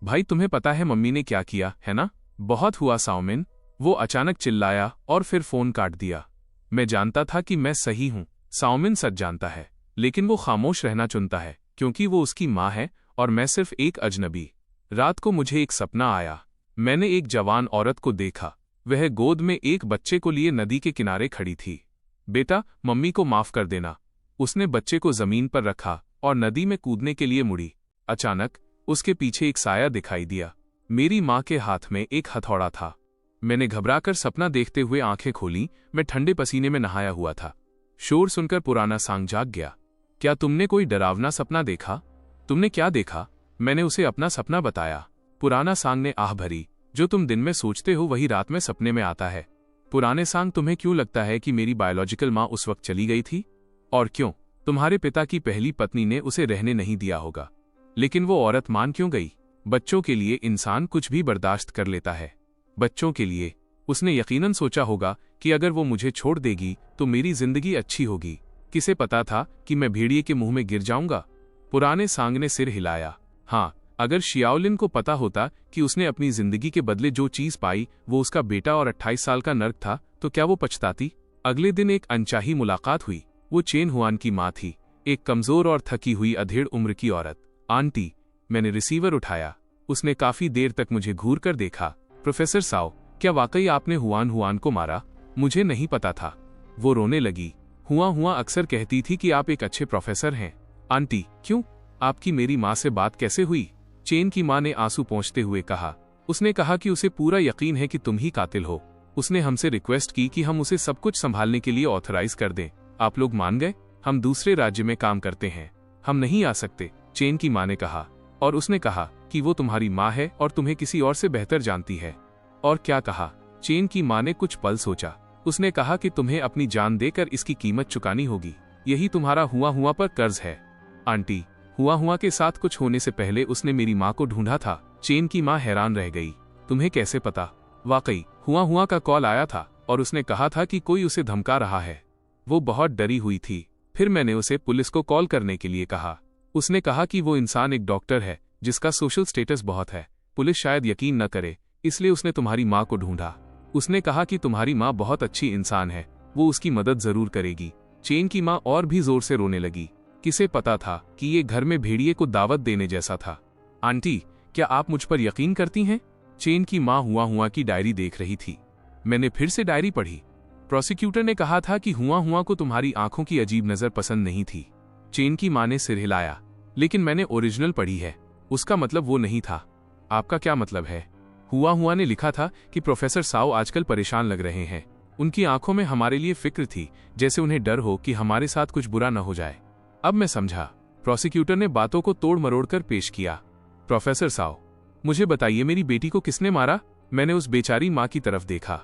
भाई तुम्हें पता है मम्मी ने क्या किया, है ना? बहुत हुआ साउमिन, वो अचानक चिल्लाया और फिर फोन काट दिया। मैं जानता था कि मैं सही हूं। साउमिन सच जानता है, लेकिन वो खामोश रहना चुनता है क्योंकि वो उसकी माँ है और मैं सिर्फ एक अजनबी। रात को मुझे एक सपना आया। मैंने एक जवान औरत को देखा। वह गोद में एक बच्चे को लिए नदी के किनारे खड़ी थी। बेटा, मम्मी को माफ कर देना। उसने बच्चे को जमीन पर रखा और नदी में कूदने के लिए मुड़ी। अचानक उसके पीछे एक साया दिखाई दिया। मेरी माँ के हाथ में एक हथौड़ा था। मैंने घबराकर सपना देखते हुए आंखें खोली। मैं ठंडे पसीने में नहाया हुआ था। शोर सुनकर पुराना सांग जाग गया। क्या तुमने कोई डरावना सपना देखा? तुमने क्या देखा? मैंने उसे अपना सपना बताया। पुराना सांग ने आह भरी। जो तुम दिन में सोचते हो वही रात में सपने में आता है। पुराने सांग, तुम्हें क्यों लगता है कि मेरी बायोलॉजिकल माँ उस वक्त चली गई थी? और क्यों? तुम्हारे पिता की पहली पत्नी ने उसे रहने नहीं दिया होगा। लेकिन वो औरत मान क्यों गई? बच्चों के लिए इंसान कुछ भी बर्दाश्त कर लेता है। बच्चों के लिए। उसने यकीनन सोचा होगा कि अगर वो मुझे छोड़ देगी तो मेरी जिंदगी अच्छी होगी। किसे पता था कि मैं भेड़िए के मुंह में गिर जाऊंगा? पुराने सांग ने सिर हिलाया। हाँ, अगर शियाओलिन को पता होता कि उसने अपनी जिंदगी के बदले जो चीज पाई वो उसका बेटा और 28 साल का नर्क था, तो क्या वो पछताती? अगले दिन एक अनचाही मुलाकात हुई। वो चेन हुआन की माँ थी, एक कमजोर और थकी हुई अधेड़ उम्र की औरत। आंटी। मैंने रिसीवर उठाया। उसने काफी देर तक मुझे घूर कर देखा। प्रोफेसर साओ, क्या वाकई आपने हुआन को मारा? मुझे नहीं पता था। वो रोने लगी। हुआ अक्सर कहती थी कि आप एक अच्छे प्रोफेसर हैं। आंटी, क्यों? आपकी मेरी माँ से बात कैसे हुई? चेन की माँ ने आंसू पोंछते हुए कहा। उसने कहा कि उसे पूरा यकीन है कि तुम ही कातिल हो। उसने हमसे रिक्वेस्ट की कि हम उसे सब कुछ संभालने के लिए ऑथराइज कर दें। आप लोग मान गए? हम दूसरे राज्य में काम करते हैं, हम नहीं आ सकते, चेन की माँ ने कहा। और उसने कहा कि वो तुम्हारी माँ है और तुम्हें किसी और से बेहतर जानती है। और क्या कहा? चेन की माँ ने कुछ पल सोचा। उसने कहा कि तुम्हें अपनी जान देकर इसकी कीमत चुकानी होगी। यही तुम्हारा हुआ पर कर्ज है। आंटी, हुआ के साथ कुछ होने से पहले उसने मेरी माँ को ढूंढा था। चेन की माँ हैरान रह गई। तुम्हें कैसे पता? वाकई हुआ का कॉल आया था और उसने कहा था कि कोई उसे धमका रहा है। वो बहुत डरी हुई थी। फिर मैंने उसे पुलिस को कॉल करने के लिए कहा। उसने कहा कि वो इंसान एक डॉक्टर है जिसका सोशल स्टेटस बहुत है। पुलिस शायद यकीन न करे, इसलिए उसने तुम्हारी माँ को ढूंढा। उसने कहा कि तुम्हारी माँ बहुत अच्छी इंसान है, वो उसकी मदद जरूर करेगी। चेन की माँ और भी जोर से रोने लगी। किसे पता था कि ये घर में भेड़िए को दावत देने जैसा था। आंटी, क्या आप मुझ पर यकीन करती हैं? चेन की माँ हुआ की डायरी देख रही थी। मैंने फिर से डायरी पढ़ी। प्रोसिक्यूटर ने कहा था कि हुआ को तुम्हारी आंखों की अजीब नजर पसंद नहीं थी। चेन की माँ ने सिर हिलाया। लेकिन मैंने ओरिजिनल पढ़ी है। उसका मतलब वो नहीं था। आपका क्या मतलब है? हुआ ने लिखा था कि प्रोफेसर साओ आजकल परेशान लग रहे हैं। उनकी आंखों में हमारे लिए फिक्र थी, जैसे उन्हें डर हो कि हमारे साथ कुछ बुरा न हो जाए। अब मैं समझा। प्रोसिक्यूटर ने बातों को तोड़ मरोड़ कर पेश किया। प्रोफेसर साओ, मुझे बताइए, मेरी बेटी को किसने मारा? मैंने उस बेचारी माँ की तरफ देखा।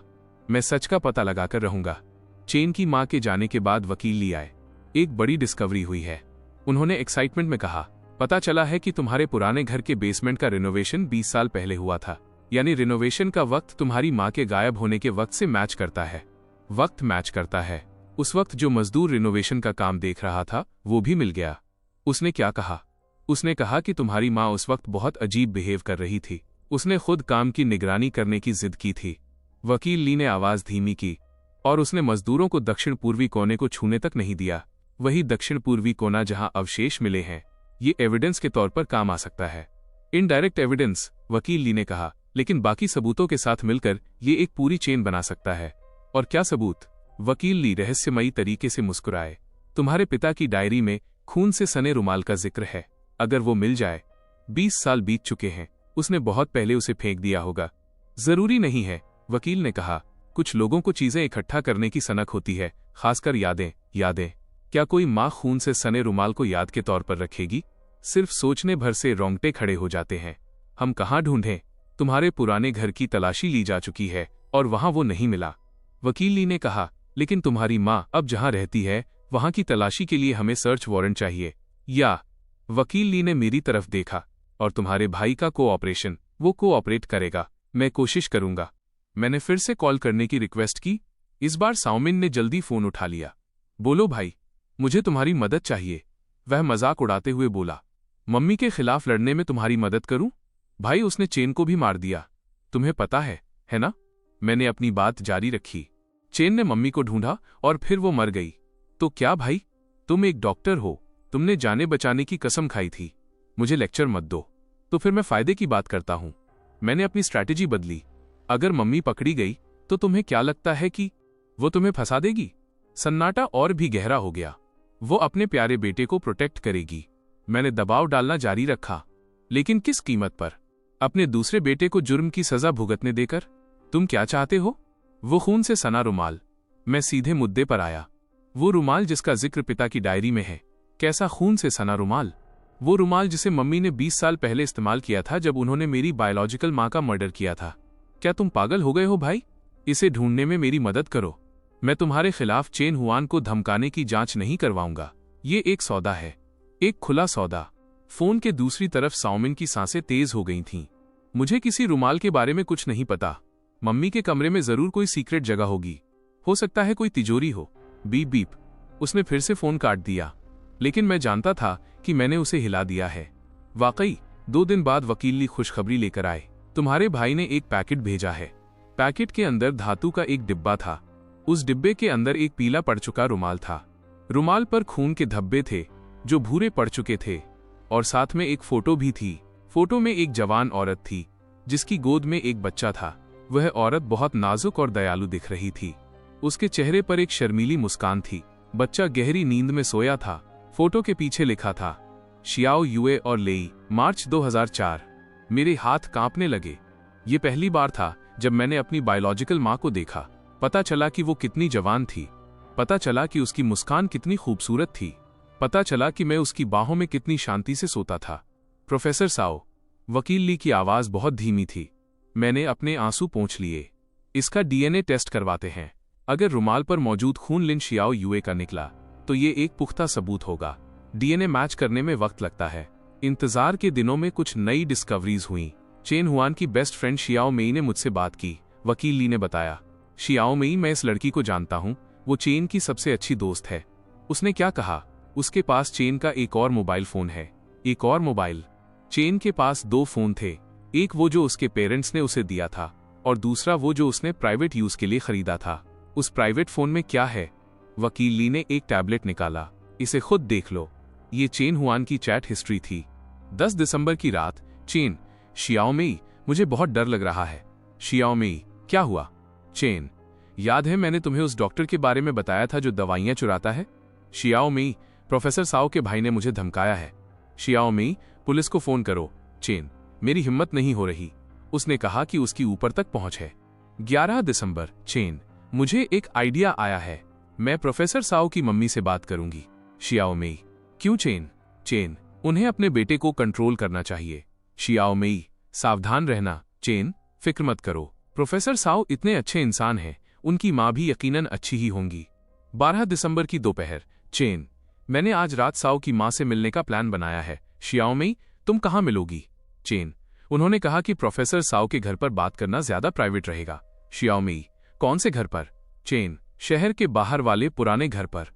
मैं सच का पता लगाकर रहूंगा। चेन की माँ के जाने के बाद वकील ली आए। एक बड़ी डिस्कवरी हुई है, उन्होंने एक्साइटमेंट में कहा। पता चला है कि तुम्हारे पुराने घर के बेसमेंट का रिनोवेशन 20 साल पहले हुआ था। यानी रिनोवेशन का वक्त तुम्हारी माँ के गायब होने के वक्त से मैच करता है। वक्त मैच करता है। उस वक्त जो मजदूर रिनोवेशन का काम देख रहा था वो भी मिल गया। उसने क्या कहा? उसने कहा कि तुम्हारी माँ उस वक्त बहुत अजीब बिहेव कर रही थी। उसने खुद काम की निगरानी करने की जिद की थी। वकील ली ने आवाज धीमी की। और उसने मजदूरों को दक्षिण पूर्वी कोने को छूने तक नहीं दिया। वही दक्षिण पूर्वी कोना जहां अवशेष मिले हैं। ये एविडेंस के तौर पर काम आ सकता है। इनडायरेक्ट एविडेंस, वकील ली ने कहा, लेकिन बाकी सबूतों के साथ मिलकर ये एक पूरी चेन बना सकता है। और क्या सबूत? वकील ली रहस्यमयी तरीके से मुस्कुराए। तुम्हारे पिता की डायरी में खून से सने रुमाल का जिक्र है। अगर वो मिल जाए। 20 साल बीत चुके हैं, उसने बहुत पहले उसे फेंक दिया होगा। जरूरी नहीं है, वकील ने कहा। कुछ लोगों को चीजें इकट्ठा करने की सनक होती है, खासकर यादें। क्या कोई माँ खून से सने रुमाल को याद के तौर पर रखेगी? सिर्फ सोचने भर से रोंगटे खड़े हो जाते हैं। हम कहाँ ढूंढें? तुम्हारे पुराने घर की तलाशी ली जा चुकी है और वहां वो नहीं मिला। वकील ली ने कहा, लेकिन तुम्हारी माँ अब जहां रहती है वहां की तलाशी के लिए हमें सर्च वारंट चाहिए। या? वकील ली ने मेरी तरफ देखा। और तुम्हारे भाई का कोऑपरेशन? वो कोऑपरेट करेगा। मैं कोशिश करूंगा। मैंने फिर से कॉल करने की रिक्वेस्ट की। इस बार साउमिन ने जल्दी फोन उठा लिया। बोलो भाई, मुझे तुम्हारी मदद चाहिए। वह मजाक उड़ाते हुए बोला, मम्मी के खिलाफ लड़ने में तुम्हारी मदद करूं? भाई, उसने चेन को भी मार दिया। तुम्हें पता है ना? मैंने अपनी बात जारी रखी। चेन ने मम्मी को ढूंढा और फिर वो मर गई। तो क्या भाई, तुम एक डॉक्टर हो, तुमने जाने बचाने की कसम खाई थी। मुझे लेक्चर मत दो। तो फिर मैं फायदे की बात करता हूं। मैंने अपनी स्ट्रैटेजी बदली। अगर मम्मी पकड़ी गई तो तुम्हें क्या लगता है कि वो तुम्हें फंसा देगी? सन्नाटा और भी गहरा हो गया। वो अपने प्यारे बेटे को प्रोटेक्ट करेगी। मैंने दबाव डालना जारी रखा। लेकिन किस कीमत पर? अपने दूसरे बेटे को जुर्म की सजा भुगतने देकर? तुम क्या चाहते हो? वो खून से सना रुमाल। मैं सीधे मुद्दे पर आया। वो रुमाल जिसका जिक्र पिता की डायरी में है। कैसा खून से सना रुमाल? वो रुमाल जिसे मम्मी ने 20 साल पहले इस्तेमाल किया था जब उन्होंने मेरी बायोलॉजिकल माँ का मर्डर किया था। क्या तुम पागल हो गए हो भाई? इसे ढूंढने में मेरी मदद करो। मैं तुम्हारे खिलाफ चेन हुआन को धमकाने की जांच नहीं करवाऊंगा। ये एक सौदा है, एक खुला सौदा। फोन के दूसरी तरफ साउमिन की सांसें तेज हो गई थीं। मुझे किसी रुमाल के बारे में कुछ नहीं पता। मम्मी के कमरे में जरूर कोई सीक्रेट जगह होगी। हो सकता है कोई तिजोरी हो। Beep beep. उसने फिर से फोन काट दिया। लेकिन मैं जानता था कि मैंने उसे हिला दिया है। वाकई 2 दिन बाद वकील खुशखबरी लेकर आए। तुम्हारे भाई ने एक पैकेट भेजा है। पैकेट के अंदर धातु का एक डिब्बा था। उस डिब्बे के अंदर एक पीला पड़ चुका रुमाल था। रुमाल पर खून के धब्बे थे जो भूरे पड़ चुके थे। और साथ में एक फोटो भी थी। फोटो में एक जवान औरत थी जिसकी गोद में एक बच्चा था। वह औरत बहुत नाजुक और दयालु दिख रही थी। उसके चेहरे पर एक शर्मीली मुस्कान थी। बच्चा गहरी नींद में सोया था। फोटो के पीछे लिखा था, शियाओ युए और लेई, मार्च 2004। मेरे हाथ कांपने लगे। ये पहली बार था जब मैंने अपनी बायोलॉजिकल माँ को देखा। पता चला कि वो कितनी जवान थी। पता चला कि उसकी मुस्कान कितनी खूबसूरत थी। पता चला कि मैं उसकी बाहों में कितनी शांति से सोता था। प्रोफेसर साओ, वकील ली की आवाज बहुत धीमी थी। मैंने अपने आंसू पोंछ लिए। इसका डीएनए टेस्ट करवाते हैं। अगर रुमाल पर मौजूद खून लिन शियाओ युए का निकला तो ये एक पुख्ता सबूत होगा। डीएनए मैच करने में वक्त लगता है। इंतजार के दिनों में कुछ नई डिस्कवरीज हुई। चेन हुआन की बेस्ट फ्रेंड शियाओ मेई ने मुझसे बात की। वकील ली ने बताया, शियाओ मेई, मैं इस लड़की को जानता हूं। वो चेन की सबसे अच्छी दोस्त है। उसने क्या कहा? उसके पास चेन का एक और मोबाइल फोन है। एक और मोबाइल? चेन के पास 2 फोन थे। एक वो जो उसके पेरेंट्स ने उसे दिया था और दूसरा वो जो उसने प्राइवेट यूज के लिए खरीदा था। उस प्राइवेट फोन में क्या है? वकील ली ने एक टैबलेट निकाला। इसे खुद देख लो। ये चेन हुआन की चैट हिस्ट्री थी। 10 दिसंबर की रात। चेन, शियाओ मेई, मुझे बहुत डर लग रहा है। शियाओ मेई, क्या हुआ? चेन, याद है मैंने तुम्हें उस डॉक्टर के बारे में बताया था जो दवाइयां चुराता है? शियाओ मेई, प्रोफेसर साओ के भाई ने मुझे धमकाया है। शियाओ मेई, पुलिस को फोन करो। चेन, मेरी हिम्मत नहीं हो रही। उसने कहा कि उसकी ऊपर तक पहुंच है। 11 दिसंबर। चेन, मुझे एक आइडिया आया है। मैं प्रोफेसर साओ की मम्मी से बात करूंगी। शियाओ मेई, क्यों चेन? चेन, उन्हें अपने बेटे को कंट्रोल करना चाहिए। शियाओ मेई, सावधान रहना। चेन, फिक्र मत करो। प्रोफेसर साओ इतने अच्छे इंसान हैं, उनकी माँ भी यकीनन अच्छी ही होंगी। 12 दिसंबर की दोपहर। चेन, मैंने आज रात साओ की माँ से मिलने का प्लान बनाया है। शियाओ मेई, तुम कहाँ मिलोगी? चेन, उन्होंने कहा कि प्रोफेसर साओ के घर पर बात करना ज्यादा प्राइवेट रहेगा। शियाओ मेई, कौन से घर पर? चेन, शहर के बाहर वाले पुराने घर पर।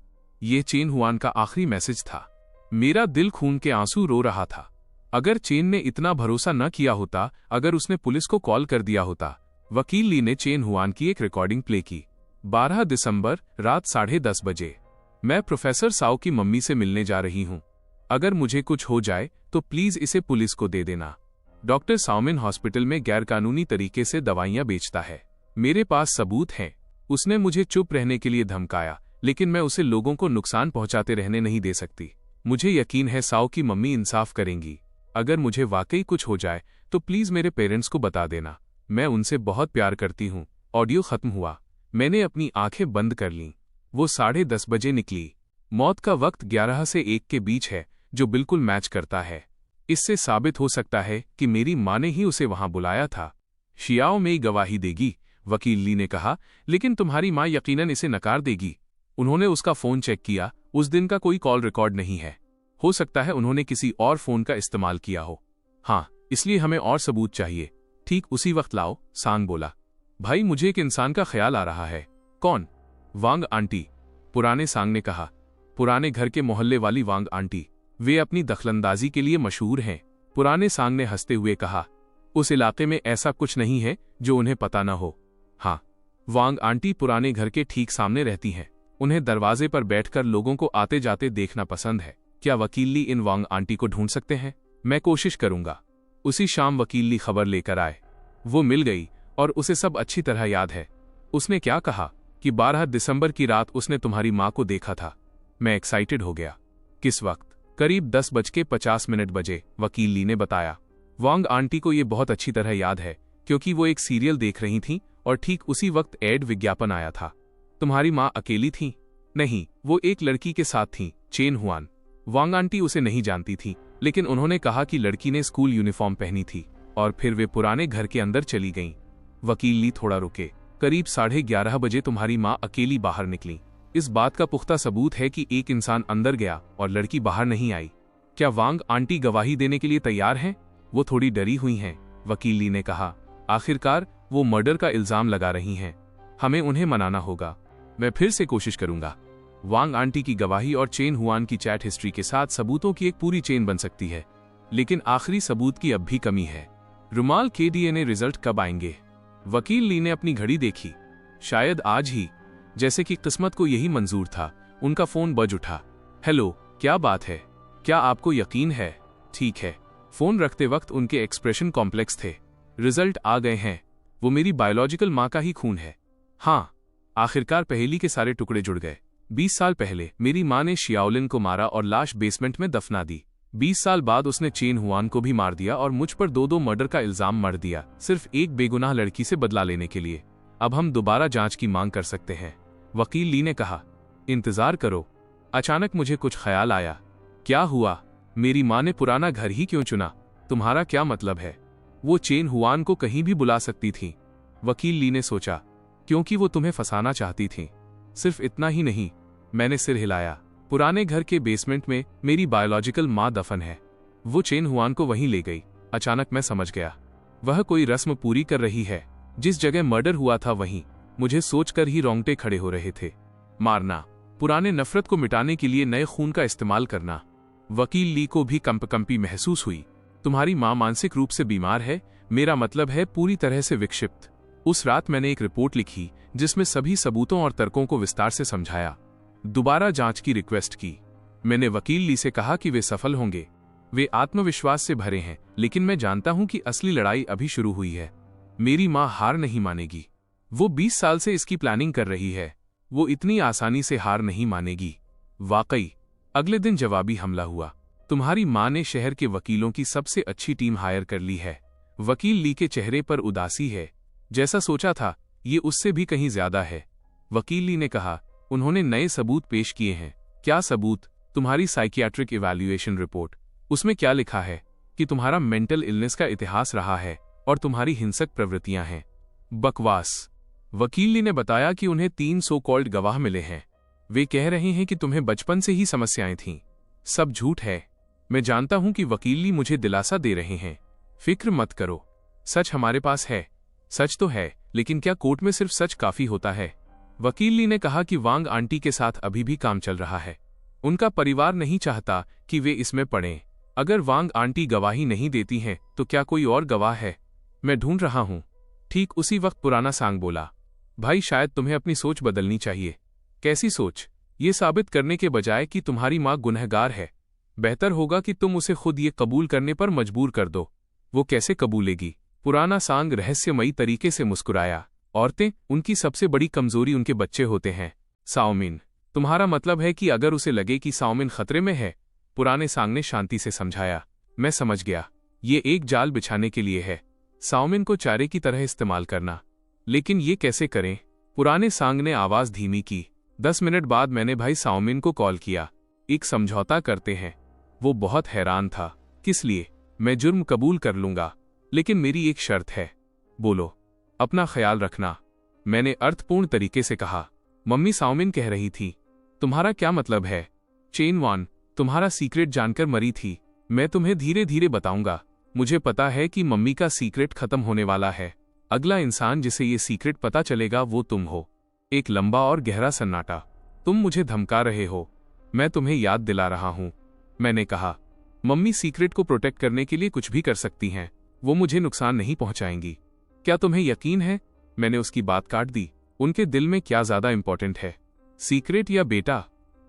यह चेन हुआन का आखिरी मैसेज था। मेरा दिल खून के आंसू रो रहा था। अगर चेन ने इतना भरोसा न किया होता, अगर उसने पुलिस को कॉल कर दिया होता। वकील ली ने चेन हुआन की एक रिकॉर्डिंग प्ले की। 12 दिसंबर रात 10:30 बजे। मैं प्रोफेसर साओ की मम्मी से मिलने जा रही हूं। अगर मुझे कुछ हो जाए तो प्लीज इसे पुलिस को दे देना। डॉक्टर साओमिन हॉस्पिटल में गैरकानूनी तरीके से दवाइयां बेचता है। मेरे पास सबूत हैं। उसने मुझे चुप रहने के लिए धमकाया, लेकिन मैं उसे लोगों को नुकसान पहुंचाते रहने नहीं दे सकती। मुझे यकीन है साओ की मम्मी इंसाफ करेंगी। अगर मुझे वाकई कुछ हो जाए तो प्लीज मेरे पेरेंट्स को बता देना। मैं उनसे बहुत प्यार करती हूँ। ऑडियो खत्म हुआ। मैंने अपनी आंखें बंद कर लीं। वो 10:30 बजे निकली। मौत का वक्त 11 से 1 के बीच है, जो बिल्कुल मैच करता है। इससे साबित हो सकता है कि मेरी माँ ने ही उसे वहां बुलाया था। शियाओ मेई गवाही देगी, वकील ली ने कहा, लेकिन तुम्हारी माँ यकीनन इसे नकार देगी। उन्होंने उसका फोन चेक किया। उस दिन का कोई कॉल रिकॉर्ड नहीं है। हो सकता है उन्होंने किसी और फोन का इस्तेमाल किया हो। हाँ, इसलिए हमें और सबूत चाहिए। ठीक उसी वक्त लाओ, सांग बोला। भाई, मुझे एक इंसान का ख्याल आ रहा है। कौन? वांग आंटी, पुराने सांग ने कहा। पुराने घर के मोहल्ले वाली वांग आंटी। वे अपनी दखलंदाजी के लिए मशहूर हैं। पुराने सांग ने हंसते हुए कहा। उस इलाके में ऐसा कुछ नहीं है जो उन्हें पता न हो। हाँ, वांग आंटी पुराने घर के ठीक सामने रहती हैं। उन्हें दरवाजे पर बैठकर लोगों को आते जाते देखना पसंद है। क्या वकील ली इन वांग आंटी को ढूंढ सकते हैं? मैं कोशिश करूंगा। उसी शाम वकील ली खबर लेकर आए। वो मिल गई और उसे सब अच्छी तरह याद है। उसने क्या कहा कि 12 दिसंबर की रात उसने तुम्हारी माँ को देखा था। मैं एक्साइटेड हो गया। किस वक्त? करीब 10:50 बजे, वकील ली ने बताया। वांग आंटी को ये बहुत अच्छी तरह याद है, क्योंकि वो एक सीरियल देख रही थीं और ठीक उसी वक्त एड विज्ञापन आया था। तुम्हारी माँ अकेली थी? नहीं, वो एक लड़की के साथ थी, चेन हुआन। वांग आंटी उसे नहीं जानती थी, लेकिन उन्होंने कहा कि लड़की ने स्कूल यूनिफॉर्म पहनी थी और फिर वे पुराने घर के अंदर चली गईं। वकील ली थोड़ा रुके। करीब 11:30 बजे तुम्हारी माँ अकेली बाहर निकली। इस बात का पुख्ता सबूत है कि एक इंसान अंदर गया और लड़की बाहर नहीं आई। क्या वांग आंटी गवाही देने के लिए तैयार हैं? वो थोड़ी डरी हुई हैं, वकील ली ने कहा। आखिरकार वो मर्डर का इल्जाम लगा रही हैं। हमें उन्हें मनाना होगा। मैं फिर से कोशिश करूंगा। वांग आंटी की गवाही और चेन हुआन की चैट हिस्ट्री के साथ सबूतों की एक पूरी चेन बन सकती है, लेकिन आखिरी सबूत की अब भी कमी है। रुमाल के डीएनए रिजल्ट कब आएंगे? वकील ली ने अपनी घड़ी देखी। शायद आज ही। जैसे कि किस्मत को यही मंजूर था, उनका फोन बज उठा। हेलो, क्या बात है? क्या आपको यकीन है? ठीक है। फोन रखते वक्त उनके एक्सप्रेशन कॉम्प्लेक्स थे। रिजल्ट आ गए हैं। वो मेरी बायोलॉजिकल माँ का ही खून है। हाँ, आखिरकार पहेली के सारे टुकड़े जुड़ गए। 20 साल पहले मेरी माँ ने शियाओलिन को मारा और लाश बेसमेंट में दफना दी। 20 साल बाद उसने चेन हुआन को भी मार दिया और मुझ पर 2 मर्डर का इल्जाम मढ़ दिया, सिर्फ एक बेगुनाह लड़की से बदला लेने के लिए। अब हम दोबारा जांच की मांग कर सकते हैं, वकील ली ने कहा। इंतजार करो। अचानक मुझे कुछ ख्याल आया। क्या हुआ? मेरी माँ ने पुराना घर ही क्यों चुना? तुम्हारा क्या मतलब है? वो चेन हुआन को कहीं भी बुला सकती थी, वकील ली ने सोचा, क्योंकि वो तुम्हें फंसाना चाहती थी। सिर्फ इतना ही नहीं, मैंने सिर हिलाया। पुराने घर के बेसमेंट में मेरी बायोलॉजिकल माँ दफन है। वो चेन हुआन को वहीं ले गई। अचानक मैं समझ गया, वह कोई रस्म पूरी कर रही है। जिस जगह मर्डर हुआ था वहीं मुझे सोचकर ही रोंगटे खड़े हो रहे थे। मारना, पुराने नफरत को मिटाने के लिए नए खून का इस्तेमाल करना। वकील ली को भी कंपकंपी महसूस हुई। तुम्हारी माँ मानसिक रूप से बीमार है, मेरा मतलब है पूरी तरह से विक्षिप्त। उस रात मैंने एक रिपोर्ट लिखी जिसमें सभी सबूतों और तर्कों को विस्तार से समझाया। दोबारा जांच की रिक्वेस्ट की। मैंने वकील ली से कहा कि वे सफल होंगे। वे आत्मविश्वास से भरे हैं, लेकिन मैं जानता हूं कि असली लड़ाई अभी शुरू हुई है। मेरी माँ हार नहीं मानेगी। वो 20 साल से इसकी प्लानिंग कर रही है। वो इतनी आसानी से हार नहीं मानेगी। वाकई, अगले दिन जवाबी हमला हुआ। तुम्हारी माँ ने शहर के वकीलों की सबसे अच्छी टीम हायर कर ली है। वकील ली के चेहरे पर उदासी है। जैसा सोचा था, ये उससे भी कहीं ज्यादा है, वकील ली ने कहा। उन्होंने नए सबूत पेश किए हैं। क्या सबूत? तुम्हारी साइकियाट्रिक इवैल्यूएशन रिपोर्ट। उसमें क्या लिखा है कि तुम्हारा मेंटल इलनेस का इतिहास रहा है और तुम्हारी हिंसक प्रवृत्तियां हैं। बकवास। वकील ली ने बताया कि उन्हें 3 सो कॉल्ड गवाह मिले हैं। वे कह रहे हैं कि तुम्हें बचपन से ही समस्याएं थीं। सब झूठ है। मैं जानता हूं कि वकील ली मुझे दिलासा दे रहे हैं। फिक्र मत करो, सच हमारे पास है। सच तो है, लेकिन क्या कोर्ट में सिर्फ सच काफी होता है? वकील ली ने कहा कि वांग आंटी के साथ अभी भी काम चल रहा है। उनका परिवार नहीं चाहता कि वे इसमें पड़ें। अगर वांग आंटी गवाही नहीं देती हैं तो क्या कोई और गवाह है? मैं ढूंढ रहा हूं। ठीक उसी वक्त पुराना सांग बोला। भाई, शायद तुम्हें अपनी सोच बदलनी चाहिए। कैसी सोच? ये साबित करने के बजाय कि तुम्हारी माँ गुनहगार है, बेहतर होगा कि तुम उसे खुद ये कबूल करने पर मजबूर कर दो। वो कैसे कबूलेगी? पुराना सांग रहस्यमयी तरीके से मुस्कुराया। औरतें, उनकी सबसे बड़ी कमजोरी उनके बच्चे होते हैं। साओमिन, तुम्हारा मतलब है कि अगर उसे लगे कि साओमिन खतरे में है? पुराने सांग ने शांति से समझाया। मैं समझ गया, ये एक जाल बिछाने के लिए है, साओमिन को चारे की तरह इस्तेमाल करना। लेकिन ये कैसे करें? पुराने सांग ने आवाज धीमी की। 10 मिनट बाद मैंने भाई साओमिन को कॉल किया। एक समझौता करते हैं। वो बहुत हैरान था। किस लिए? मैं जुर्म कबूल कर लूंगा, लेकिन मेरी एक शर्त है। बोलो। अपना ख्याल रखना, मैंने अर्थपूर्ण तरीके से कहा। मम्मी साओमिन कह रही थी। तुम्हारा क्या मतलब है? चेन 1, तुम्हारा सीक्रेट जानकर मरी थी। मैं तुम्हें धीरे धीरे बताऊंगा। मुझे पता है कि मम्मी का सीक्रेट खत्म होने वाला है। अगला इंसान जिसे ये सीक्रेट पता चलेगा वो तुम हो। एक लंबा और गहरा सन्नाटा। तुम मुझे धमका रहे हो? मैं तुम्हें याद दिला रहा हूं, मैंने कहा। मम्मी सीक्रेट को प्रोटेक्ट करने के लिए कुछ भी कर सकती हैं। वो मुझे नुकसान नहीं पहुंचाएंगी। क्या तुम्हें यकीन है? मैंने उसकी बात काट दी। उनके दिल में क्या ज्यादा इंपॉर्टेंट है, सीक्रेट या बेटा?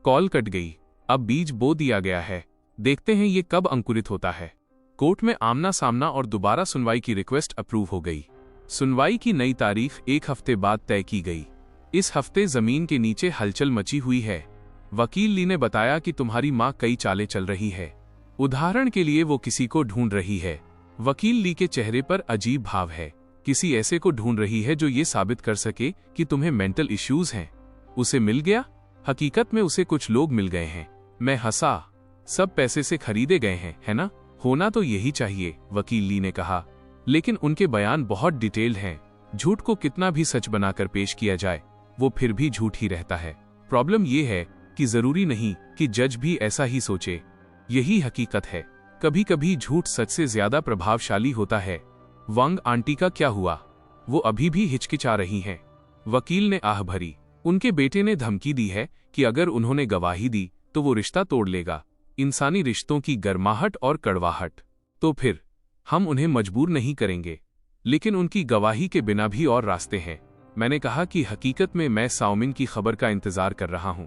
कॉल कट गई। अब बीज बो दिया गया है। देखते हैं ये कब अंकुरित होता है। कोर्ट में आमना सामना और दोबारा सुनवाई की रिक्वेस्ट अप्रूव हो गई। सुनवाई की नई तारीख 1 हफ्ते बाद तय की गई। इस हफ्ते जमीन के नीचे हलचल मची हुई है। वकील ली ने बताया कि तुम्हारी मां कई चालें चल रही है। उदाहरण के लिए वो किसी को ढूंढ रही है। वकील ली के चेहरे पर अजीब भाव है। किसी ऐसे को ढूंढ रही है जो ये साबित कर सके कि तुम्हें मेंटल इश्यूज हैं। उसे मिल गया? हकीकत में उसे कुछ लोग मिल गए हैं। मैं हंसा। सब पैसे से खरीदे गए हैं, है ना? होना तो यही चाहिए, वकील ली ने कहा। लेकिन उनके बयान बहुत डिटेल्ड हैं। झूठ को कितना भी सच बनाकर पेश किया जाए, वो फिर भी झूठ ही रहता है। प्रॉब्लम ये है कि जरूरी नहीं कि जज भी ऐसा ही सोचे। यही हकीकत है। कभी कभी झूठ सच से ज्यादा प्रभावशाली होता है। वांग आंटी का क्या हुआ? वो अभी भी हिचकिचा रही हैं। वकील ने आह भरी। उनके बेटे ने धमकी दी है कि अगर उन्होंने गवाही दी तो वो रिश्ता तोड़ लेगा। इंसानी रिश्तों की गर्माहट और कड़वाहट। तो फिर हम उन्हें मजबूर नहीं करेंगे, लेकिन उनकी गवाही के बिना भी और रास्ते हैं। मैंने कहा कि हकीकत में मैं साओमिन की खबर का इंतजार कर रहा हूं।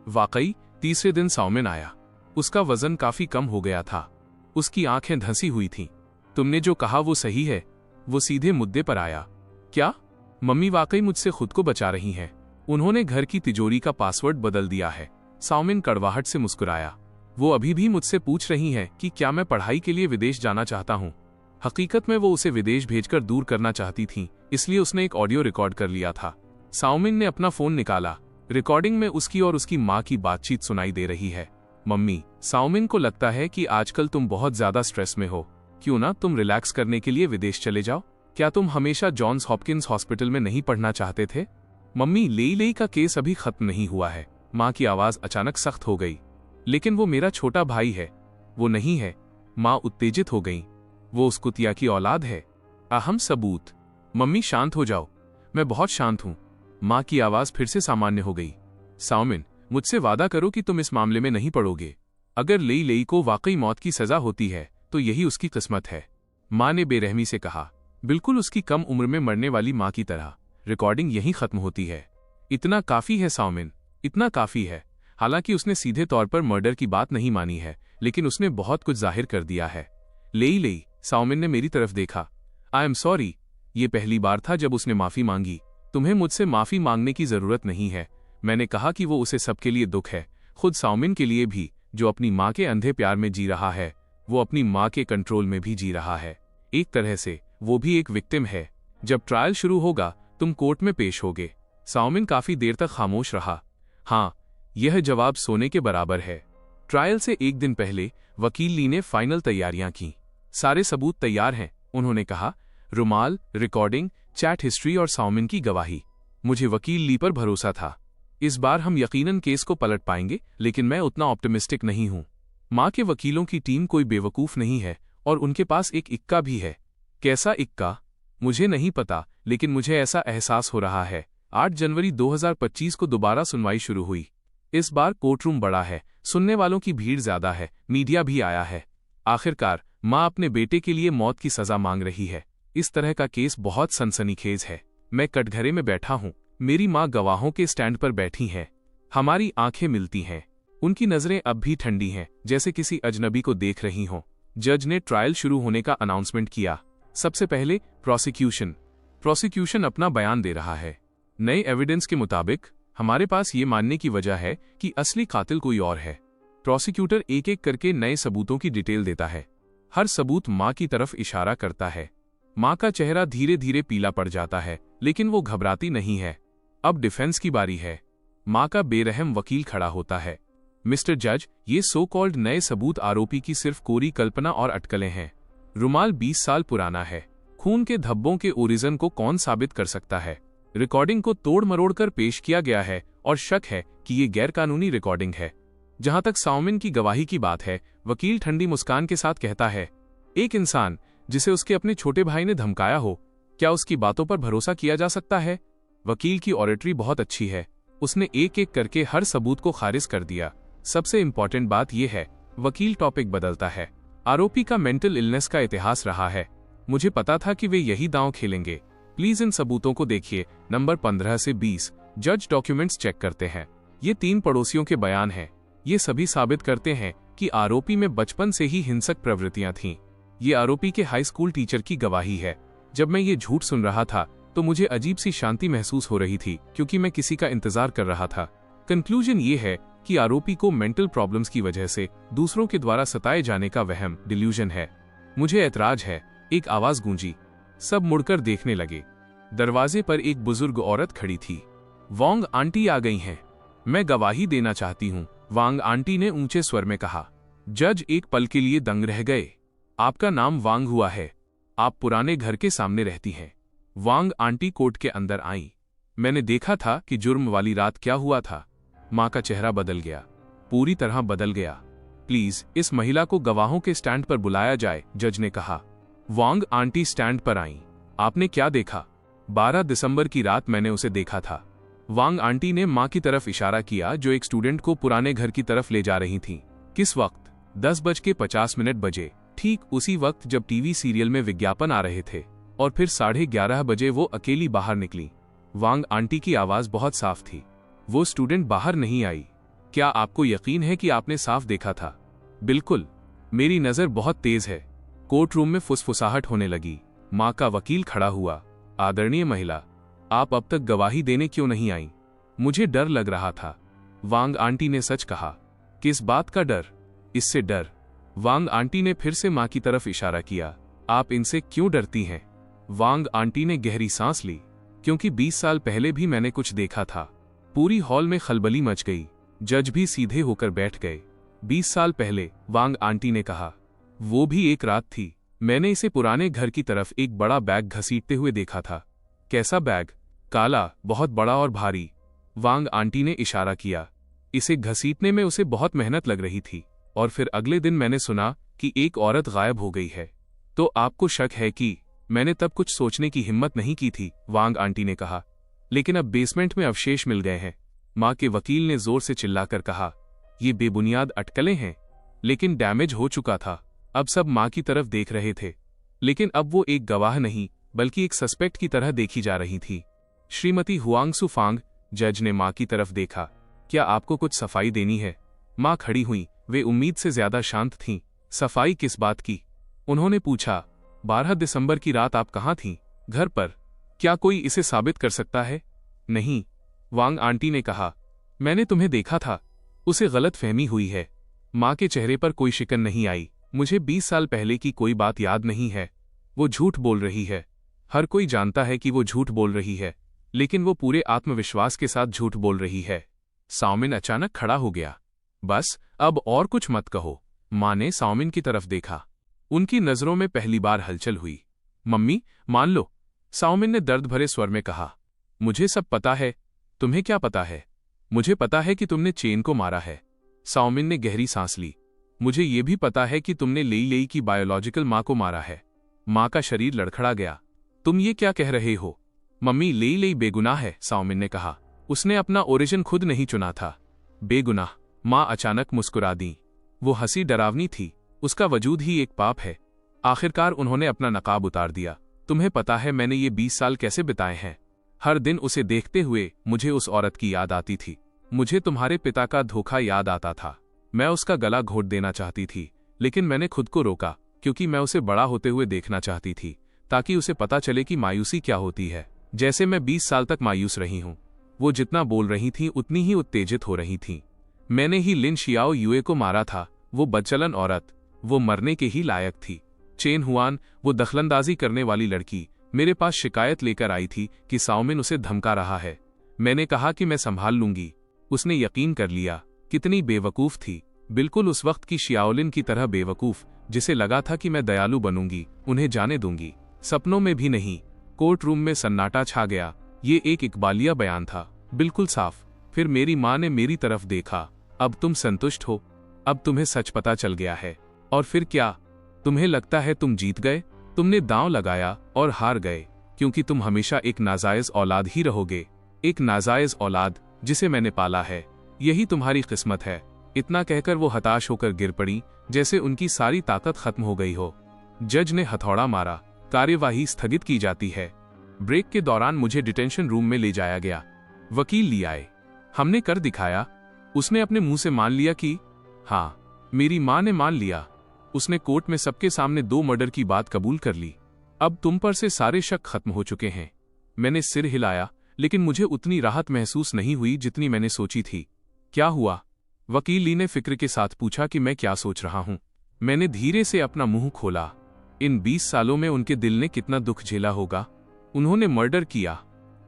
वाकई तीसरे दिन साओमिन आया। उसका वजन काफी कम हो गया था। उसकी आंखें धंसी हुई थीं। तुमने जो कहा वो सही है। वो सीधे मुद्दे पर आया। क्या? मम्मी वाकई मुझसे खुद को बचा रही हैं। उन्होंने घर की तिजोरी का पासवर्ड बदल दिया है। साओमिन कड़वाहट से मुस्कुराया। वो अभी भी मुझसे पूछ रही हैं कि क्या मैं पढ़ाई के लिए विदेश जाना चाहता हूं। हकीकत में वो उसे विदेश भेजकर दूर करना चाहती थीं, इसलिए उसने एक ऑडियो रिकॉर्ड कर लिया था। साओमिन ने अपना फोन निकाला। रिकॉर्डिंग में उसकी और उसकी माँ की बातचीत सुनाई दे रही है। मम्मी, साओमिन को लगता है कि आजकल तुम बहुत ज्यादा स्ट्रेस में हो। क्यों ना तुम रिलैक्स करने के लिए विदेश चले जाओ? क्या तुम हमेशा जॉन्स हॉपकिंस हॉस्पिटल में नहीं पढ़ना चाहते थे? मम्मी, लेई का केस अभी खत्म नहीं हुआ है। माँ की आवाज अचानक सख्त हो गई। लेकिन वो मेरा छोटा भाई है। वो नहीं है। माँ उत्तेजित हो गई। वो उस कुतिया की औलाद है। अहम सबूत। मम्मी शांत हो जाओ। मैं बहुत शांत हूँ। माँ की आवाज फिर से सामान्य हो गई। साओमिन, मुझसे वादा करो कि तुम इस मामले में नहीं पड़ोगे। अगर लेई को वाकई मौत की सजा होती है तो यही उसकी किस्मत है। माँ ने बेरहमी से कहा। बिल्कुल उसकी कम उम्र में मरने वाली माँ की तरह। रिकॉर्डिंग यहीं खत्म होती है। इतना काफी है साओमिन, इतना काफी है। हालांकि उसने सीधे तौर पर मर्डर की बात नहीं मानी है, लेकिन उसने बहुत कुछ जाहिर कर दिया है। लेई, साओमिन ने मेरी तरफ देखा। I am sorry. ये पहली बार था जब उसने माफी मांगी। तुम्हें मुझसे माफी मांगने की जरूरत नहीं है। मैंने कहा कि वो उसे सबके लिए दुख है, खुद साओमिन के लिए भी, जो अपनी माँ के अंधे प्यार में जी रहा है। वो अपनी माँ के कंट्रोल में भी जी रहा है। एक तरह से वो भी एक विक्टिम है। जब ट्रायल शुरू होगा तुम कोर्ट में पेश होगे। साओमिन काफी देर तक खामोश रहा। हाँ, यह जवाब सोने के बराबर है। ट्रायल से एक दिन पहले वकील ली ने फाइनल तैयारियां की। सारे सबूत तैयार हैं, उन्होंने कहा। रुमाल, रिकॉर्डिंग, चैट हिस्ट्री और साओमिन की गवाही। मुझे वकील ली पर भरोसा था। इस बार हम यकीनन केस को पलट पाएंगे, लेकिन मैं उतना ऑप्टिमिस्टिक नहीं हूं। माँ के वकीलों की टीम कोई बेवकूफ नहीं है और उनके पास एक इक्का भी है। कैसा इक्का? मुझे नहीं पता, लेकिन मुझे ऐसा एहसास हो रहा है। 8 जनवरी 2025 को दोबारा सुनवाई शुरू हुई। इस बार कोर्टरूम बड़ा है, सुनने वालों की भीड़ ज्यादा है, मीडिया भी आया है। आखिरकार माँ अपने बेटे के लिए मौत की सजा मांग रही है। इस तरह का केस बहुत सनसनीखेज है। मैं कटघरे में बैठा हूँ। मेरी माँ गवाहों के स्टैंड पर बैठी है। हमारी आंखें मिलती हैं। उनकी नजरें अब भी ठंडी हैं, जैसे किसी अजनबी को देख रही हों। जज ने ट्रायल शुरू होने का अनाउंसमेंट किया। सबसे पहले प्रोसिक्यूशन। प्रोसिक्यूशन अपना बयान दे रहा है। नए एविडेंस के मुताबिक हमारे पास ये मानने की वजह है कि असली कातिल कोई और है। प्रोसिक्यूटर एक एक करके नए सबूतों की डिटेल देता है। हर सबूत मां की तरफ इशारा करता है। मां का चेहरा धीरे धीरे पीला पड़ जाता है, लेकिन वो घबराती नहीं है। अब डिफेंस की बारी है। मां का बेरहम वकील खड़ा होता है। मिस्टर जज, ये सो कॉल्ड नए सबूत आरोपी की सिर्फ कोरी कल्पना और अटकलें हैं। रुमाल 20 साल पुराना है। खून के धब्बों के ओरिजिन को कौन साबित कर सकता है? रिकॉर्डिंग को तोड़ मरोड़ कर पेश किया गया है और शक है कि ये गैरकानूनी रिकॉर्डिंग है। जहां तक साओमिन की गवाही की बात है, वकील ठंडी मुस्कान के साथ कहता है, एक इंसान जिसे उसके अपने छोटे भाई ने धमकाया हो, क्या उसकी बातों पर भरोसा किया जा सकता है? वकील की ऑरेटरी बहुत अच्छी है। उसने एक एक करके हर सबूत को खारिज कर दिया। सबसे इंपॉर्टेंट बात यह है, वकील टॉपिक बदलता है। आरोपी का मेंटल इलनेस का इतिहास रहा है। मुझे पता था कि वे यही दांव खेलेंगे। प्लीज इन सबूतों को देखिए। नंबर 15 से 20 जज डॉक्यूमेंट्स चेक करते हैं। ये 3 पड़ोसियों के बयान हैं। ये सभी साबित करते हैं कि आरोपी में बचपन से ही हिंसक प्रवृत्तियां थीं। ये आरोपी के हाई स्कूल टीचर की गवाही है। जब मैं ये झूठ सुन रहा था तो मुझे अजीब सी शांति महसूस हो रही थी, क्योंकि मैं किसी का इंतजार कर रहा था। कंक्लूजन ये है कि आरोपी को मेंटल प्रॉब्लम्स की वजह से दूसरों के द्वारा सताए जाने का वहम, डिल्यूजन है। मुझे ऐतराज है। एक आवाज गूंजी। सब मुड़कर देखने लगे। दरवाजे पर एक बुजुर्ग औरत खड़ी थी। वांग आंटी आ गई हैं। मैं गवाही देना चाहती हूँ, वांग आंटी ने ऊंचे स्वर में कहा। जज एक पल के लिए दंग रह गए। आपका नाम वांग हुआ है। आप पुराने घर के सामने रहती हैं। वांग आंटी कोर्ट के अंदर आईं। मैंने देखा था कि जुर्म वाली रात क्या हुआ था। मां का चेहरा बदल गया, पूरी तरह बदल गया। प्लीज इस महिला को गवाहों के स्टैंड पर बुलाया जाए, जज ने कहा। वांग आंटी स्टैंड पर आईं। आपने क्या देखा? 12 दिसंबर की रात मैंने उसे देखा था। वांग आंटी ने मां की तरफ इशारा किया, जो एक स्टूडेंट को पुराने घर की तरफ ले जा रही थी। किस वक्त? 10:50 बजे। ठीक उसी वक्त जब टीवी सीरियल में विज्ञापन आ रहे थे। और फिर 11:30 बजे वो अकेली बाहर निकली। वांग आंटी की आवाज बहुत साफ थी। वो स्टूडेंट बाहर नहीं आई। क्या आपको यकीन है कि आपने साफ देखा था? बिल्कुल, मेरी नजर बहुत तेज है। कोर्ट रूम में फुसफुसाहट होने लगी। मां का वकील खड़ा हुआ। आदरणीय महिला, आप अब तक गवाही देने क्यों नहीं आई? मुझे डर लग रहा था। वांग आंटी ने सच कहा। किस बात का डर? इससे डर। वांग आंटी ने फिर से मां की तरफ इशारा किया। आप इनसे क्यों डरती हैं? वांग आंटी ने गहरी सांस ली। क्योंकि 20 साल पहले भी मैंने कुछ देखा था। पूरी हॉल में खलबली मच गई। जज भी सीधे होकर बैठ गए। 20 साल पहले, वांग आंटी ने कहा। वो भी एक रात थी। मैंने इसे पुराने घर की तरफ एक बड़ा बैग घसीटते हुए देखा था। कैसा बैग? काला, बहुत बड़ा और भारी। वांग आंटी ने इशारा किया। इसे घसीटने में उसे बहुत मेहनत लग रही थी। और फिर अगले दिन मैंने सुना कि एक औरत गायब हो गई है। तो आपको शक है कि? मैंने तब कुछ सोचने की हिम्मत नहीं की थी, वांग आंटी ने कहा। लेकिन अब बेसमेंट में अवशेष मिल गए हैं। मां के वकील ने जोर से चिल्लाकर कहा। ये बेबुनियाद अटकलें हैं। लेकिन डैमेज हो चुका था। अब सब मां की तरफ देख रहे थे। लेकिन अब वो एक गवाह नहीं, बल्कि एक सस्पेक्ट की तरह देखी जा रही थी। श्रीमती हुआंगसु फांग, जज ने मां की तरफ देखा। क्या आपको कुछ सफाई देनी है? मां खड़ी हुई। वे उम्मीद से ज्यादा शांत थीं। सफाई किस बात की? उन्होंने पूछा। 12 दिसंबर की रात आप कहाँ थीं? घर पर। क्या कोई इसे साबित कर सकता है? नहीं, वांग आंटी ने कहा। मैंने तुम्हें देखा था। उसे गलत फहमी हुई है। मां के चेहरे पर कोई शिकन नहीं आई। मुझे 20 साल पहले की कोई बात याद नहीं है। वो झूठ बोल रही है। हर कोई जानता है कि वो झूठ बोल रही है, लेकिन वो पूरे आत्मविश्वास के साथ झूठ बोल रही है। साओमिन अचानक खड़ा हो गया। बस, अब और कुछ मत कहो। मां ने साओमिन की तरफ देखा। उनकी नजरों में पहली बार हलचल हुई। मम्मी, मान लो, साओमिन ने दर्द भरे स्वर में कहा। मुझे सब पता है। तुम्हें क्या पता है? मुझे पता है कि तुमने चेन को मारा है। साओमिन ने गहरी सांस ली। मुझे ये भी पता है कि तुमने लेई लेई की बायोलॉजिकल मां को मारा है। मां का शरीर लड़खड़ा गया। तुम ये क्या कह रहे हो? मम्मी, लेई लेई बेगुनाह है, साओमिन ने कहा। उसने अपना ओरिजिन खुद नहीं चुना था। बेगुनाह? मां अचानक मुस्कुरा दी। वो हंसी डरावनी थी। उसका वजूद ही एक पाप है। आखिरकार उन्होंने अपना नकाब उतार दिया। तुम्हें पता है मैंने ये 20 साल कैसे बिताए हैं? हर दिन उसे देखते हुए मुझे उस औरत की याद आती थी। मुझे तुम्हारे पिता का धोखा याद आता था। मैं उसका गला घोट देना चाहती थी, लेकिन मैंने खुद को रोका, क्योंकि मैं उसे बड़ा होते हुए देखना चाहती थी, ताकि उसे पता चले कि मायूसी क्या होती है। जैसे मैं 20 साल तक मायूस रही हूं। वो जितना बोल रही थी उतनी ही उत्तेजित हो रही थी। मैंने ही लिन शियाओ युए को मारा था। वो बदचलन औरत, वो मरने के ही लायक थी। चेन हुआन, वो दखलंदाजी करने वाली लड़की, मेरे पास शिकायत लेकर आई थी कि साओमिन उसे धमका रहा है। मैंने कहा कि मैं संभाल लूंगी। उसने यकीन कर लिया। कितनी बेवकूफ थी, बिल्कुल उस वक्त की शियाओलिन की तरह बेवकूफ, जिसे लगा था कि मैं दयालु बनूंगी, उन्हें जाने दूंगी। सपनों में भी नहीं। कोर्ट रूम में सन्नाटा छा गया। ये एक इकबालिया बयान था, बिल्कुल साफ। फिर मेरी माँ ने मेरी तरफ देखा। अब तुम संतुष्ट हो? अब तुम्हें सच पता चल गया है। और फिर क्या? तुम्हें लगता है तुम जीत गए? तुमने दांव लगाया और हार गए, क्योंकि तुम हमेशा एक नाजायज औलाद ही रहोगे। एक नाजायज औलाद जिसे मैंने पाला है। यही तुम्हारी किस्मत है। इतना कहकर वो हताश होकर गिर पड़ी, जैसे उनकी सारी ताकत खत्म हो गई हो। जज ने हथौड़ा मारा। कार्यवाही स्थगित की जाती है। ब्रेक के दौरान मुझे डिटेंशन रूम में ले जाया गया। वकील ले आए। हमने कर दिखाया। उसने अपने मुंह से मान लिया कि हाँ, मेरी मां ने मान लिया। उसने कोर्ट में सबके सामने 2 मर्डर की बात कबूल कर ली। अब तुम पर से सारे शक खत्म हो चुके हैं। मैंने सिर हिलाया, लेकिन मुझे उतनी राहत महसूस नहीं हुई जितनी मैंने सोची थी। क्या हुआ? वकील ली ने फिक्र के साथ पूछा कि मैं क्या सोच रहा हूं। मैंने धीरे से अपना मुंह खोला। इन 20 सालों में उनके दिल ने कितना दुख झेला होगा। उन्होंने मर्डर किया।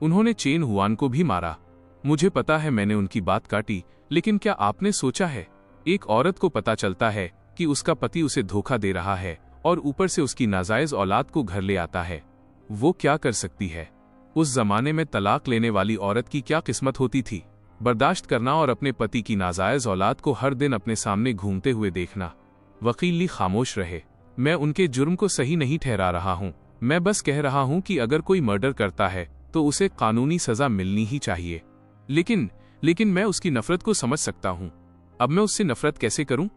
उन्होंने चेन हुआन को भी मारा। मुझे पता है मैंने उनकी बात काटी, लेकिन क्या आपने सोचा है, एक औरत को पता चलता है कि उसका पति उसे धोखा दे रहा है और ऊपर से उसकी नाजायज औलाद को घर ले आता है, वो क्या कर सकती है? उस जमाने में तलाक लेने वाली औरत की क्या किस्मत होती थी? बर्दाश्त करना और अपने पति की नाजायज औलाद को हर दिन अपने सामने घूमते हुए देखना। वकील ली खामोश रहे। मैं उनके जुर्म को सही नहीं ठहरा रहा हूं। मैं बस कह रहा हूं कि अगर कोई मर्डर करता है तो उसे कानूनी सजा मिलनी ही चाहिए। लेकिन मैं उसकी नफरत को समझ सकता हूं। अब मैं उससे नफरत कैसे करूं?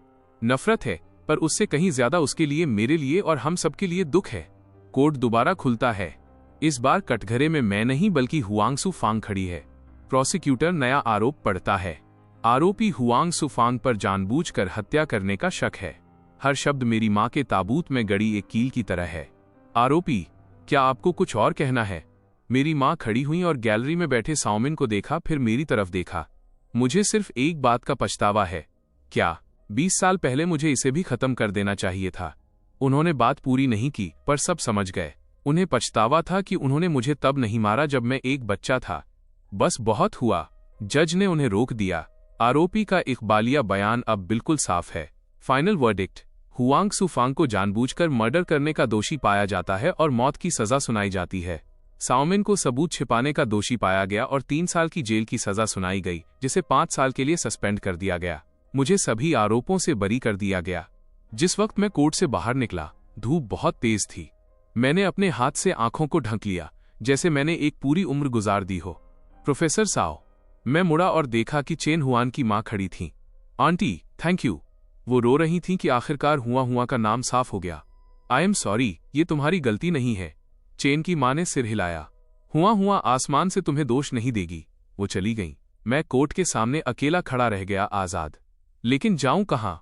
नफरत है, पर उससे कहीं ज्यादा उसके लिए, मेरे लिए और हम सबके लिए दुख है। कोर्ट दोबारा खुलता है। इस बार कटघरे में मैं नहीं बल्कि हुआंग सू फांग खड़ी है। प्रोसिक्यूटर नया आरोप पढ़ता है। आरोपी हुआंग सू फांग पर जानबूझकर हत्या करने का शक है। हर शब्द मेरी मां के ताबूत में गड़ी एक कील की तरह है। आरोपी, क्या आपको कुछ और कहना है? मेरी मां खड़ी हुई और गैलरी में बैठे साओमिन को देखा, फिर मेरी तरफ देखा। मुझे सिर्फ एक बात का पछतावा है। क्या 20 साल पहले मुझे इसे भी खत्म कर देना चाहिए था? उन्होंने बात पूरी नहीं की, पर सब समझ गए। उन्हें पछतावा था कि उन्होंने मुझे तब नहीं मारा जब मैं एक बच्चा था। बस बहुत हुआ। जज ने उन्हें रोक दिया। आरोपी का इकबालिया बयान अब बिल्कुल साफ है। फाइनल वर्डिक्ट, हुआंग सू फांग को जानबूझकर मर्डर करने का दोषी पाया जाता है और मौत की सजा सुनाई जाती है। साओमिन को सबूत छिपाने का दोषी पाया गया और 3 साल की जेल की सजा सुनाई गई, जिसे 5 साल के लिए सस्पेंड कर दिया गया। मुझे सभी आरोपों से बरी कर दिया गया। जिस वक्त मैं कोर्ट से बाहर निकला, धूप बहुत तेज थी। मैंने अपने हाथ से आंखों को ढक लिया, जैसे मैंने एक पूरी उम्र गुजार दी हो। Professor Sao. मैं मुड़ा और देखा कि चेन हुआन की मां खड़ी थी। Aunty, thank you. वो रो रही थीं कि आखिरकार हुआ का नाम साफ हो गया। आई एम सॉरी, ये तुम्हारी गलती नहीं है। चेन की मां ने सिर हिलाया। हुआ आसमान से तुम्हें दोष नहीं देगी। वो चली गई। मैं कोर्ट के सामने अकेला खड़ा रह गया, आजाद। लेकिन जाऊं कहां?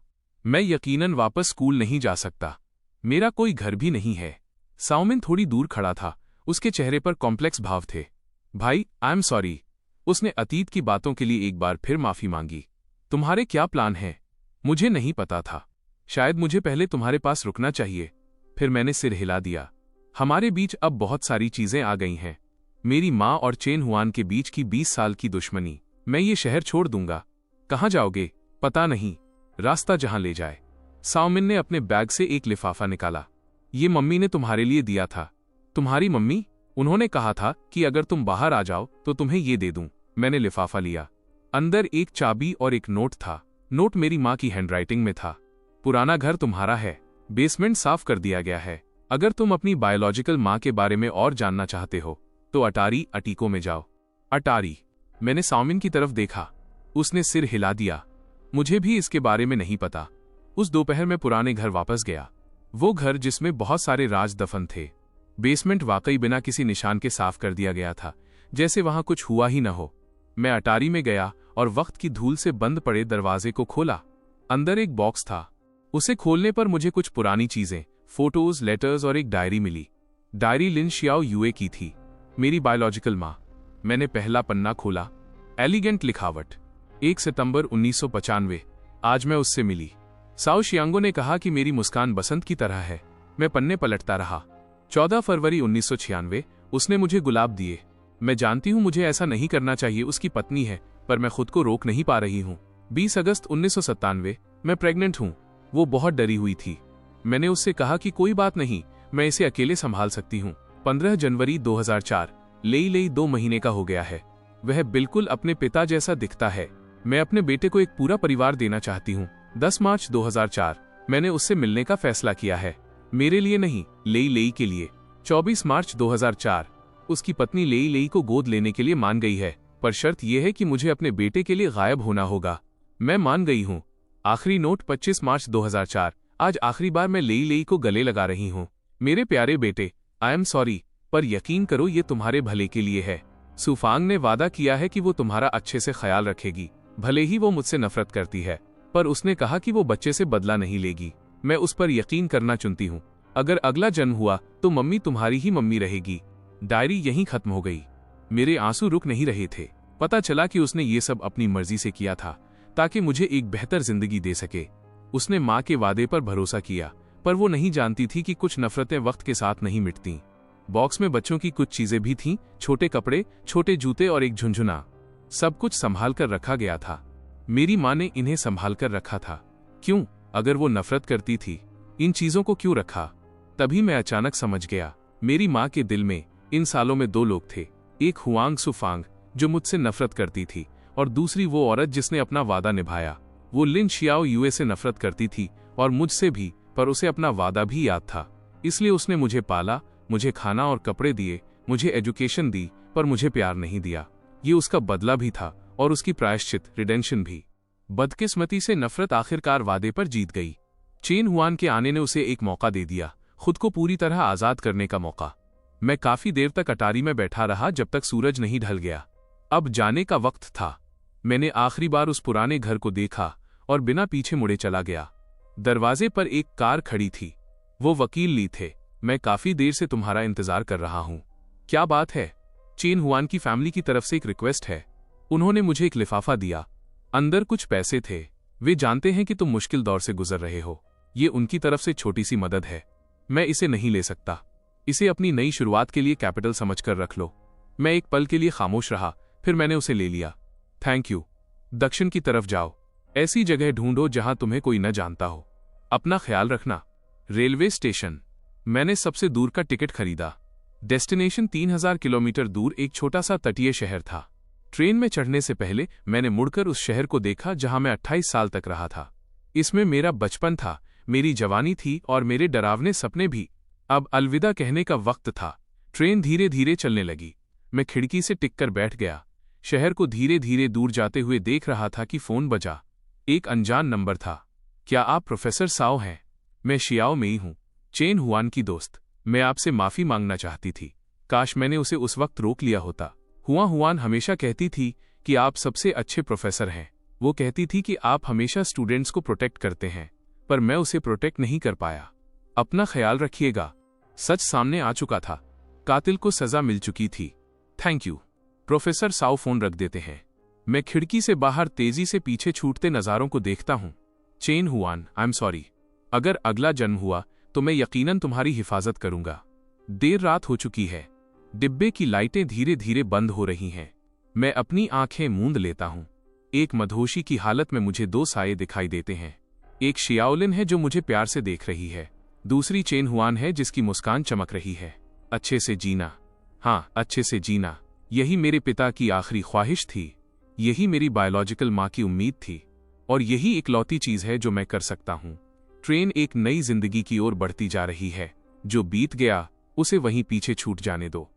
मैं यकीनन वापस स्कूल नहीं जा सकता। मेरा कोई घर भी नहीं है। साओमिन थोड़ी दूर खड़ा था। उसके चेहरे पर कॉम्प्लेक्स भाव थे। भाई, आई एम सॉरी। उसने अतीत की बातों के लिए एक बार फिर माफी मांगी। तुम्हारे क्या प्लान हैं? मुझे नहीं पता था। शायद मुझे पहले तुम्हारे पास रुकना चाहिए। फिर मैंने सिर हिला दिया। हमारे बीच अब बहुत सारी चीजें आ गई हैं। मेरी मां और चेन हुआन के बीच की 20 साल की दुश्मनी। मैं ये शहर छोड़ दूंगा। कहां जाओगे? पता नहीं, रास्ता जहां ले जाए। साओमिन ने अपने बैग से एक लिफाफा निकाला। ये मम्मी ने तुम्हारे लिए दिया था। तुम्हारी मम्मी? उन्होंने कहा था कि अगर तुम बाहर आ जाओ तो तुम्हें ये दे दूं। मैंने लिफाफा लिया। अंदर एक चाबी और एक नोट था। नोट मेरी मां की हैंडराइटिंग में था। पुराना घर तुम्हारा है। बेसमेंट साफ कर दिया गया है। अगर तुम अपनी बायोलॉजिकल मां के बारे में और जानना चाहते हो तो अटारी अटीको में जाओ। अटारी। मैंने साओमिन की तरफ देखा। उसने सिर हिला दिया। मुझे भी इसके बारे में नहीं पता। उस दोपहर में पुराने घर वापस गया। वो घर जिसमें बहुत सारे राज दफन थे। बेसमेंट वाकई बिना किसी निशान के साफ कर दिया गया था, जैसे वहां कुछ हुआ ही न हो। मैं अटारी में गया और वक्त की धूल से बंद पड़े दरवाजे को खोला। अंदर एक बॉक्स था। उसे खोलने पर मुझे कुछ पुरानी चीजें, फोटोज, लेटर्स और एक डायरी मिली। डायरी लिन शियाओ यूए की थी, मेरी बायोलॉजिकल माँ। मैंने पहला पन्ना खोला। एलिगेंट लिखावट। 1 सितंबर 1995। आज मैं उससे मिली। साओ शियांगो ने कहा कि मेरी मुस्कान बसंत की तरह है। मैं पन्ने पलटता रहा। 14 फरवरी 1996। उसने मुझे गुलाब दिए। मैं जानती हूँ मुझे ऐसा नहीं करना चाहिए, उसकी पत्नी है, पर मैं खुद को रोक नहीं पा रही हूँ। 20 अगस्त 1997। मैं प्रेग्नेंट हूँ। वो बहुत डरी हुई थी। मैंने उससे कहा कि कोई बात नहीं, मैं इसे अकेले संभाल सकती हूँ। 15 जनवरी 2004। लेई लेई 2 महीने का हो गया है। वह बिल्कुल अपने पिता जैसा दिखता है। मैं अपने बेटे को एक पूरा परिवार देना चाहती हूँ। 10 मार्च 2004। मैंने उससे मिलने का फैसला किया है। मेरे लिए नहीं, लेई लेई के लिए। 24 मार्च 2004। उसकी पत्नी लेई लेई को गोद लेने के लिए मान गई है, पर शर्त यह है कि मुझे अपने बेटे के लिए गायब होना होगा। मैं मान गई हूँ। आखिरी नोट 25 मार्च 2004। आज आखिरी बार मैं लेई लेई को गले लगा रही हूँ। मेरे प्यारे बेटे, आई एम सॉरी, पर यकीन करो ये तुम्हारे भले के लिए है। सुफांग ने वादा किया है कि वो तुम्हारा अच्छे से ख्याल रखेगी। भले ही वो मुझसे नफरत करती है, पर उसने कहा कि वो बच्चे से बदला नहीं लेगी। मैं उस पर यकीन करना चुनती हूँ। अगर अगला जन्म हुआ तो मम्मी तुम्हारी ही मम्मी रहेगी। डायरी यहीं खत्म हो गई। मेरे आंसू रुक नहीं रहे थे। पता चला कि उसने ये सब अपनी मर्जी से किया था, ताकि मुझे एक बेहतर जिंदगी दे सके। उसने माँ के वादे पर भरोसा किया, पर वो नहीं जानती थी कि कुछ नफरतें वक्त के साथ नहीं मिटती। बॉक्स में बच्चों की कुछ चीजें भी थीं, छोटे कपड़े, छोटे जूते और एक झुनझुना। सब कुछ संभाल कर रखा गया था। मेरी माँ ने इन्हें संभाल कर रखा था। क्यों? अगर वो नफरत करती थी, इन चीजों को क्यों रखा? तभी मैं अचानक समझ गया। मेरी माँ के दिल में इन सालों में 2 लोग थे। एक हुआंग सुफांग, जो मुझसे नफरत करती थी, और दूसरी वो औरत जिसने अपना वादा निभाया। वो लिन शियाओ यूए से नफरत करती थी और मुझसे भी, पर उसे अपना वादा भी याद था। इसलिए उसने मुझे पाला, मुझे खाना और कपड़े दिए, मुझे एजुकेशन दी, पर मुझे प्यार नहीं दिया। ये उसका बदला भी था और उसकी प्रायश्चित, रिडेंशन भी। बदकिस्मती से नफरत आखिरकार वादे पर जीत गई। चेन हुआन के आने ने उसे एक मौका दे दिया, खुद को पूरी तरह आजाद करने का मौका। मैं काफी देर तक अटारी में बैठा रहा जब तक सूरज नहीं ढल गया। अब जाने का वक्त था। मैंने आखिरी बार उस पुराने घर को देखा और बिना पीछे मुड़े चला गया। दरवाजे पर एक कार खड़ी थी। वो वकील ली थे। मैं काफी देर से तुम्हारा इंतजार कर रहा हूं। क्या बात है? चेन हुआन की फैमिली की तरफ से एक रिक्वेस्ट है। उन्होंने मुझे एक लिफाफा दिया। अंदर कुछ पैसे थे। वे जानते हैं कि तुम मुश्किल दौर से गुजर रहे हो। ये उनकी तरफ से छोटी सी मदद है। मैं इसे नहीं ले सकता। इसे अपनी नई शुरुआत के लिए कैपिटल समझकर रख लो। मैं एक पल के लिए खामोश रहा, फिर मैंने उसे ले लिया। Thank you. दक्षिण की तरफ जाओ। ऐसी जगह ढूंढो जहां तुम्हें कोई न जानता हो। अपना ख्याल रखना। Railway station. मैंने सबसे दूर का टिकट खरीदा। डेस्टिनेशन 3000 किलोमीटर दूर एक छोटा सा तटीय शहर था। ट्रेन में चढ़ने से पहले मैंने मुड़कर उस शहर को देखा जहां मैं 28 साल तक रहा था। इसमें मेरा बचपन था, मेरी जवानी थी और मेरे डरावने सपने भी। अब अलविदा कहने का वक्त था। ट्रेन धीरे धीरे चलने लगी। मैं खिड़की से टिककर बैठ गया। शहर को धीरे धीरे दूर जाते हुए देख रहा था कि फोन बजा। एक अनजान नंबर था। क्या आप प्रोफेसर साओ हैं? मैं शियाओ मेई हूं, चेन हुआन की दोस्त। मैं आपसे माफी मांगना चाहती थी। काश मैंने उसे उस वक्त रोक लिया होता। हुआन हमेशा कहती थी कि आप सबसे अच्छे प्रोफेसर हैं। वो कहती थी कि आप हमेशा स्टूडेंट्स को प्रोटेक्ट करते हैं, पर मैं उसे प्रोटेक्ट नहीं कर पाया। अपना ख्याल रखिएगा। सच सामने आ चुका था। कातिल को सजा मिल चुकी थी। Thank you. Professor Sao phone रख देते हैं। मैं खिड़की से बाहर तेजी से पीछे छूटते नजारों को देखता हूं। Chain Hwan, I am sorry. अगर अगला जन्म हुआ तो मैं यकीनन तुम्हारी हिफाजत करूंगा। देर रात हो चुकी है। डिब्बे की लाइटें धीरे धीरे बंद हो रही हैं। मैं अपनी आंखें मूंद लेता हूं। एक मधोशी की हालत में मुझे 2 साये दिखाई देते हैं। एक शियाओलिन है जो मुझे प्यार से देख रही है। दूसरी चेन हुआन है जिसकी मुस्कान चमक रही है। अच्छे से जीना। हाँ, अच्छे से जीना। यही मेरे पिता की आखिरी ख्वाहिश थी। यही मेरी बायोलॉजिकल माँ की उम्मीद थी। और यही इकलौती चीज है जो मैं कर सकता हूं। ट्रेन एक नई जिंदगी की ओर बढ़ती जा रही है। जो बीत गया उसे वहीं पीछे छूट जाने दो।